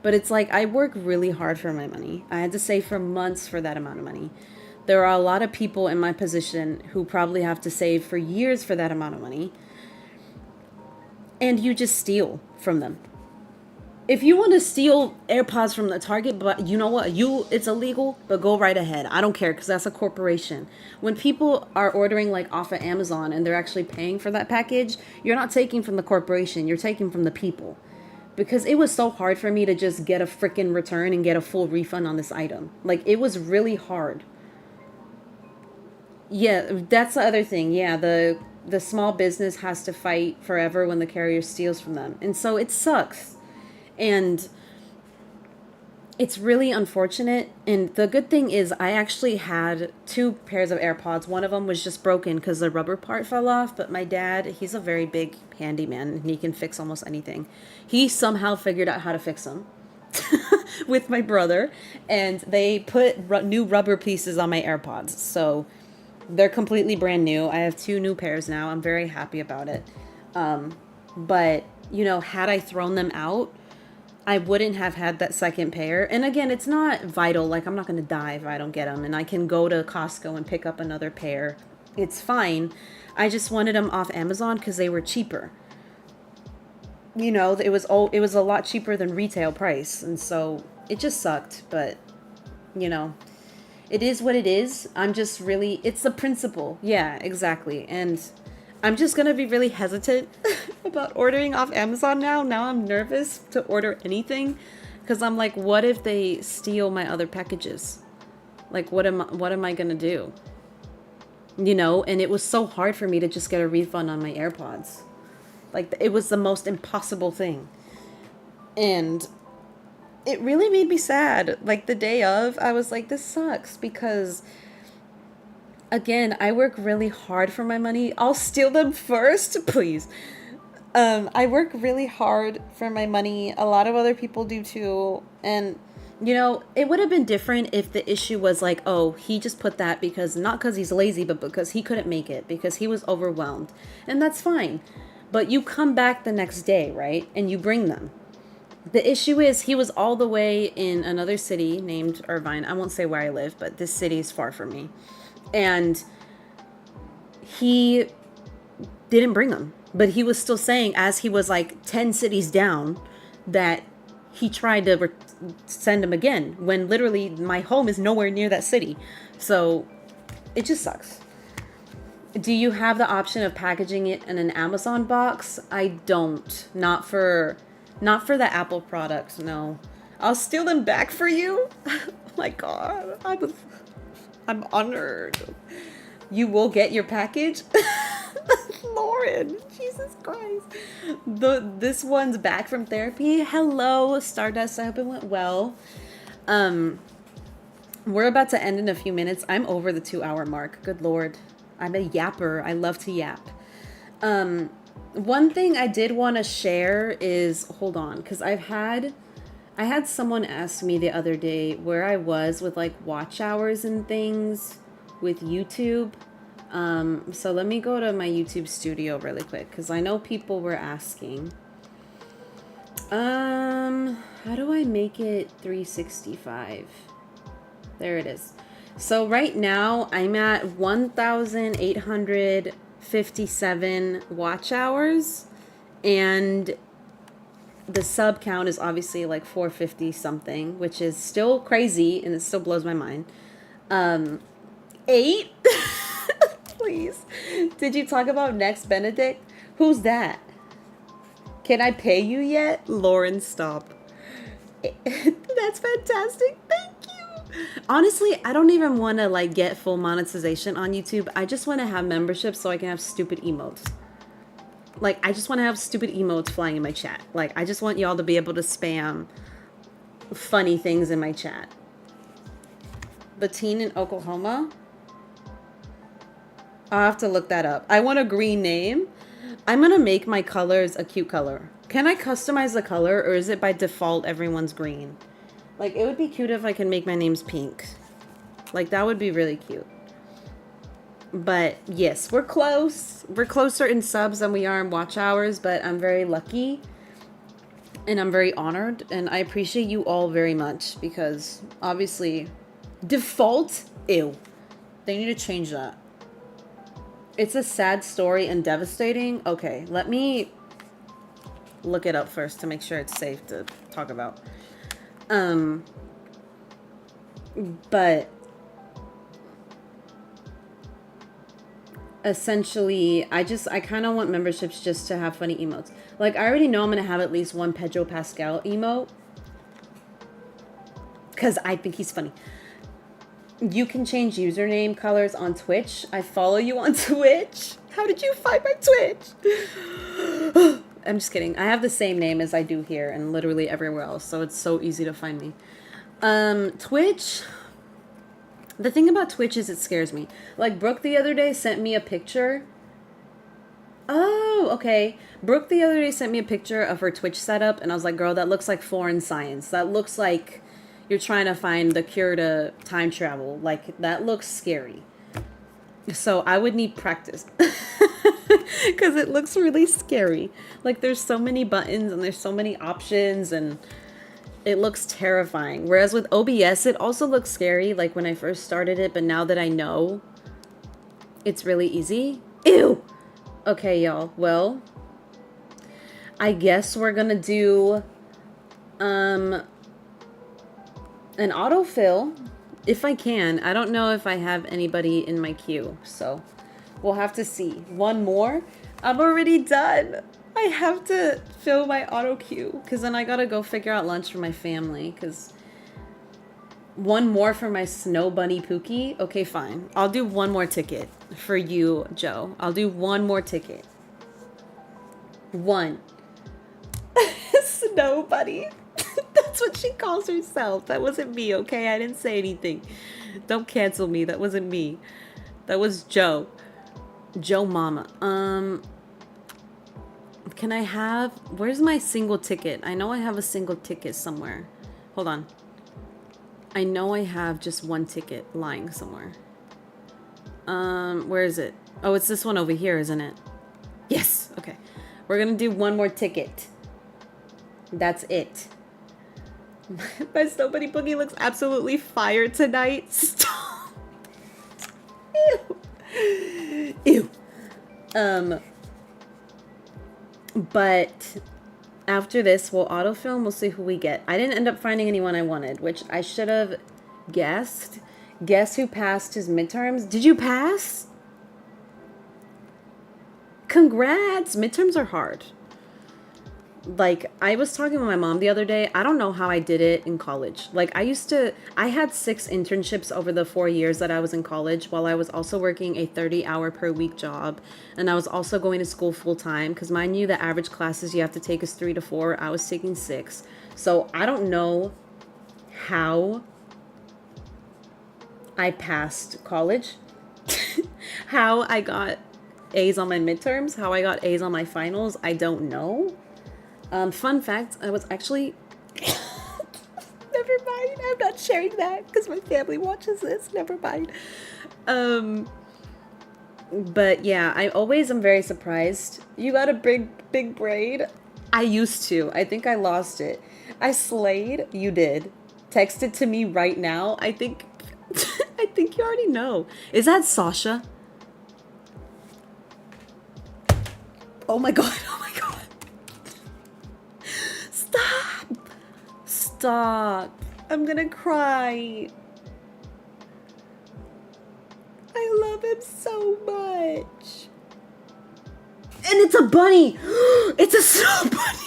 But it's like, I work really hard for my money. I had to save for months for that amount of money. There are a lot of people in my position who probably have to save for years for that amount of money. And you just steal from them. If you want to steal AirPods from the Target, but you know what? It's illegal, but go right ahead. I don't care because that's a corporation. When people are ordering like off of Amazon and they're actually paying for that package, you're not taking from the corporation. You're taking from the people. Because it was so hard for me to just get a freaking return and get a full refund on this item. Like, it was really hard. Yeah, that's the other thing. Yeah, the small business has to fight forever when the carrier steals from them. And so it sucks. And it's really unfortunate. And the good thing is I actually had 2 pairs of AirPods. One of them was just broken because the rubber part fell off. But my dad, he's a very big handyman and he can fix almost anything. He somehow figured out how to fix them with my brother. And they put new rubber pieces on my AirPods. So they're completely brand new. I have 2 new pairs now. I'm very happy about it. But, you know, had I thrown them out, I wouldn't have had that second pair. And again, it's not vital. Like, I'm not going to die if I don't get them. And I can go to Costco and pick up another pair. It's fine. I just wanted them off Amazon because they were cheaper. You know, it was a lot cheaper than retail price. And so it just sucked. But, you know, it is what it is. I'm just really, it's the principle. Yeah, exactly. And I'm just going to be really hesitant about ordering off Amazon now. Now I'm nervous to order anything because I'm like, what if they steal my other packages? Like, what am I going to do? You know, and it was so hard for me to just get a refund on my AirPods. Like, it was the most impossible thing. And it really made me sad. Like, the day of, I was like, this sucks because, again, I work really hard for my money. I'll steal them first, please. I work really hard for my money. A lot of other people do too. And, you know, it would have been different if the issue was like, oh, he just put that not because he's lazy, but because he couldn't make it, because he was overwhelmed. And that's fine. But you come back the next day, right? And you bring them. The issue is he was all the way in another city named Irvine. I won't say where I live, but this city is far from me. And he didn't bring them. But he was still saying, as he was like 10 cities down, that he tried to send them again. When literally my home is nowhere near that city. So it just sucks. Do you have the option of packaging it in an Amazon box? I don't. Not for the Apple products, no. I'll steal them back for you. Oh my God. I'm honored. You will get your package? Lauren, Jesus Christ. This one's back from therapy. Hello, Stardust. I hope it went well. We're about to end in a few minutes. I'm over the 2-hour mark. Good Lord. I'm a yapper. I love to yap. One thing I did want to share is, hold on, because I had someone ask me the other day where I was with like watch hours and things with YouTube. So let me go to my YouTube studio really quick because I know people were asking. How do I make it 365? There it is. So right now I'm at 1,857 watch hours, and the sub count is obviously like 450 something, which is still crazy and it still blows my mind. 8? Please. Did you talk about Next Benedict? Who's that? Can I pay you yet? Lauren, stop. That's fantastic. Thank you. Honestly, I don't even want to like get full monetization on YouTube. I just want to have memberships so I can have stupid emotes. Like, I just want to have stupid emotes flying in my chat. Like, I just want y'all to be able to spam funny things in my chat. Bettine in Oklahoma? I'll have to look that up. I want a green name. I'm going to make my colors a cute color. Can I customize the color, or is it by default everyone's green? Like, it would be cute if I can make my names pink. Like, that would be really cute. But, yes, we're close. We're closer in subs than we are in watch hours, but I'm very lucky. And I'm very honored. And I appreciate you all very much because, obviously, default, ew. They need to change that. It's a sad story and devastating. Okay, let me look it up first to make sure it's safe to talk about. But essentially, I kind of want memberships just to have funny emotes. Like, I already know I'm going to have at least one Pedro Pascal emote. Because I think he's funny. You can change username colors on Twitch. I follow you on Twitch. How did you find my Twitch? I'm just kidding. I have the same name as I do here and literally everywhere else. So it's so easy to find me. Twitch. The thing about Twitch is it scares me. Like, Brooke the other day sent me a picture. Oh, okay. Brooke the other day sent me a picture of her Twitch setup. And I was like, girl, that looks like foreign science. That looks like you're trying to find the cure to time travel. Like, that looks scary. So I would need practice. Because it looks really scary. Like, there's so many buttons and there's so many options and it looks terrifying. Whereas with OBS, it also looks scary, like when I first started it, but now that I know, it's really easy. Ew! Okay, y'all. Well, I guess we're gonna do an autofill if I can. I don't know if I have anybody in my queue, so we'll have to see. One more? I'm already done. I have to fill my auto queue because then I gotta go figure out lunch for my family. Because one more for my snow bunny Pookie. Okay, fine. I'll do one more ticket for you, Joe. I'll do one more ticket. One. Snow bunny. That's what she calls herself. That wasn't me, okay? I didn't say anything. Don't cancel me. That wasn't me. That was Joe. Joe Mama. Can I have... Where's my single ticket? I know I have a single ticket somewhere. Hold on. I know I have just one ticket lying somewhere. Where is it? Oh, it's this one over here, isn't it? Yes! Okay. We're gonna do one more ticket. That's it. My Snow Bunny Boogie looks absolutely fire tonight. Stop! Ew! Ew. But after this, we'll autofill. We'll see who we get. I didn't end up finding anyone I wanted, which I should have guessed. Guess who passed his midterms? Did you pass? Congrats! Midterms are hard. Like, I was talking with my mom the other day. I don't know how I did it in college. Like, I had 6 internships over the 4 years that I was in college, while I was also working a 30-hour per week job. And I was also going to school full time, because mind you, the average classes you have to take is 3 to 4. I was taking 6. So I don't know how I passed college, how I got A's on my midterms, how I got A's on my finals. I don't know. Fun fact, I was actually... Never mind, I'm not sharing that because my family watches this. Never mind. But yeah, I always am very surprised. You got a big braid? I used to. I think I lost it. I slayed? You did. Text it to me right now. I think... I think you already know. Is that Sasha? Oh my god, oh my god. Stop! Stop. I'm gonna cry. I love him so much. And it's a bunny! It's a snow bunny!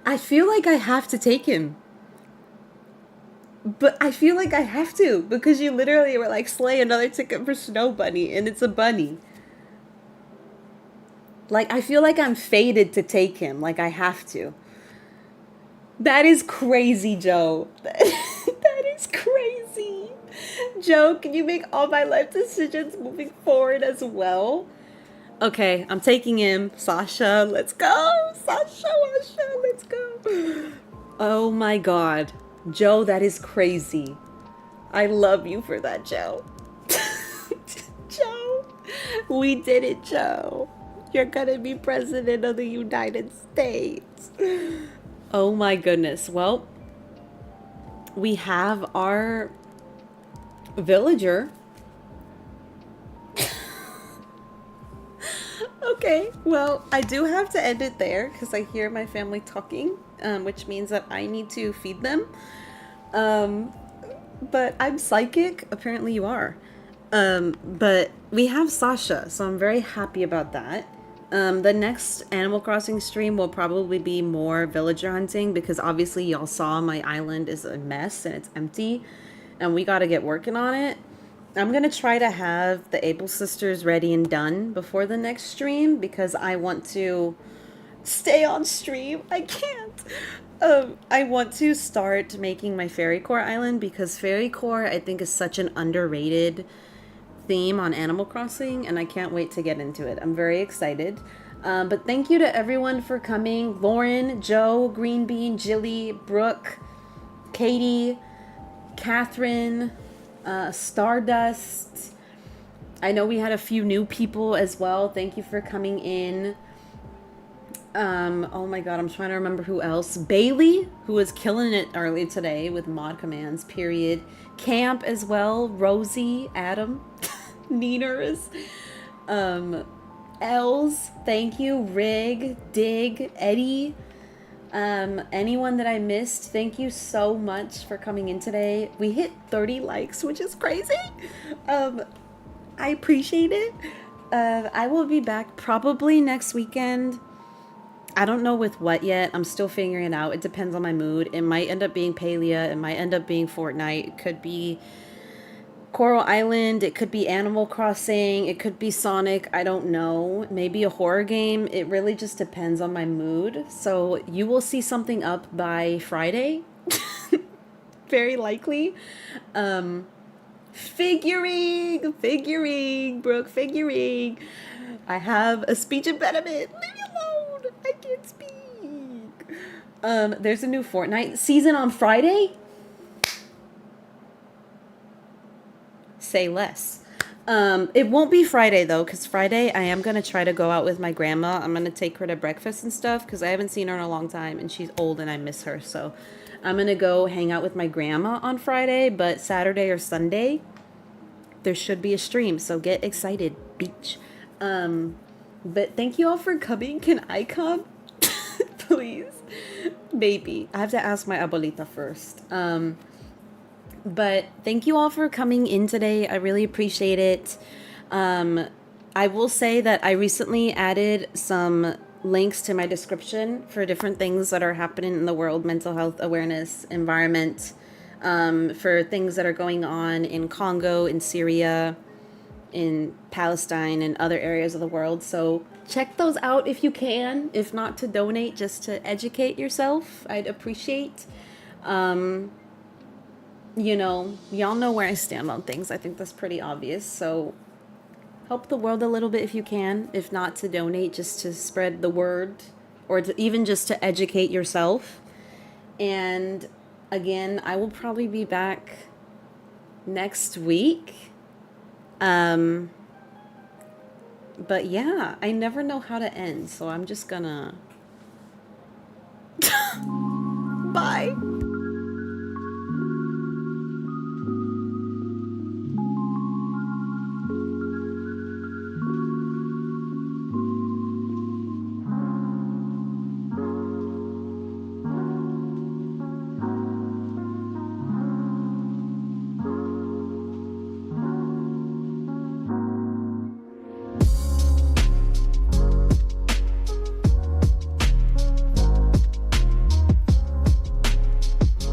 I feel like I have to take him. But I feel like I have to, because you literally were like, slay another ticket for Snow Bunny, and it's a bunny. Like, I feel like I'm fated to take him. Like, I have to. That is crazy, Joe. That is crazy. Joe, can you make all my life decisions moving forward as well? Okay, I'm taking him. Sasha, let's go. Sasha, let's go. Oh my god. Joe, that is crazy. I love you for that, Joe. Joe, we did it, Joe. You're gonna be president of the United States. Oh my goodness. Well, we have our villager. Okay, well, I do have to end it there because I hear my family talking, which means that I need to feed them. But I'm psychic. Apparently you are. But we have Sasha, so I'm very happy about that. The next Animal Crossing stream will probably be more villager hunting because obviously y'all saw my island is a mess and it's empty and we got to get working on it. I'm going to try to have the Able Sisters ready and done before the next stream because I want to stay on stream. I can't. I want to start making my Fairycore island because Fairycore I think is such an underrated theme on Animal Crossing and I can't wait to get into it. I'm very excited. But thank you to everyone for coming. Lauren, Joe, Green Bean, Jilly, Brooke, Katie, Catherine, Stardust. I know we had a few new people as well. Thank you for coming in. Oh my god, I'm trying to remember who else. Bailey, who was killing it early today with mod commands, period. Camp as well. Rosie, Adam, Neeners, Els, thank you. Rig, Dig, Eddie, anyone that I missed, thank you so much for coming in today. We hit 30 likes, which is crazy. I appreciate it. I will be back probably next weekend. I don't know with what yet. I'm still figuring it out. It depends on my mood. It might end up being Palia. It might end up being Fortnite. It could be Coral Island. It could be Animal Crossing. It could be Sonic. I don't know. Maybe a horror game. It really just depends on my mood. So you will see something up by Friday. Very likely. Figuring, Brooke, figuring. I have a speech impediment. Leave me alone. I can't speak. There's a new Fortnite season on Friday. Say less. It won't be Friday though, because Friday I am gonna try to go out with my grandma. I'm gonna take her to breakfast and stuff because I haven't seen her in a long time and she's old and I miss her. So I'm gonna go hang out with my grandma on Friday, but Saturday or Sunday there should be a stream, so get excited, beach. But thank you all for coming. Can I come? Please. Maybe. I have to ask my abuelita first. But thank you all for coming in today. I really appreciate it. I will say that I recently added some links to my description for different things that are happening in the world, mental health awareness, environment, for things that are going on in Congo, in Syria, in Palestine, and other areas of the world. So check those out if you can. If not to donate, just to educate yourself, I'd appreciate. You know, y'all know where I stand on things. I think that's pretty obvious. So help the world a little bit if you can. If not to donate, just to spread the word or to even just to educate yourself. And again, I will probably be back next week. But yeah, I never know how to end. So I'm just gonna... Bye.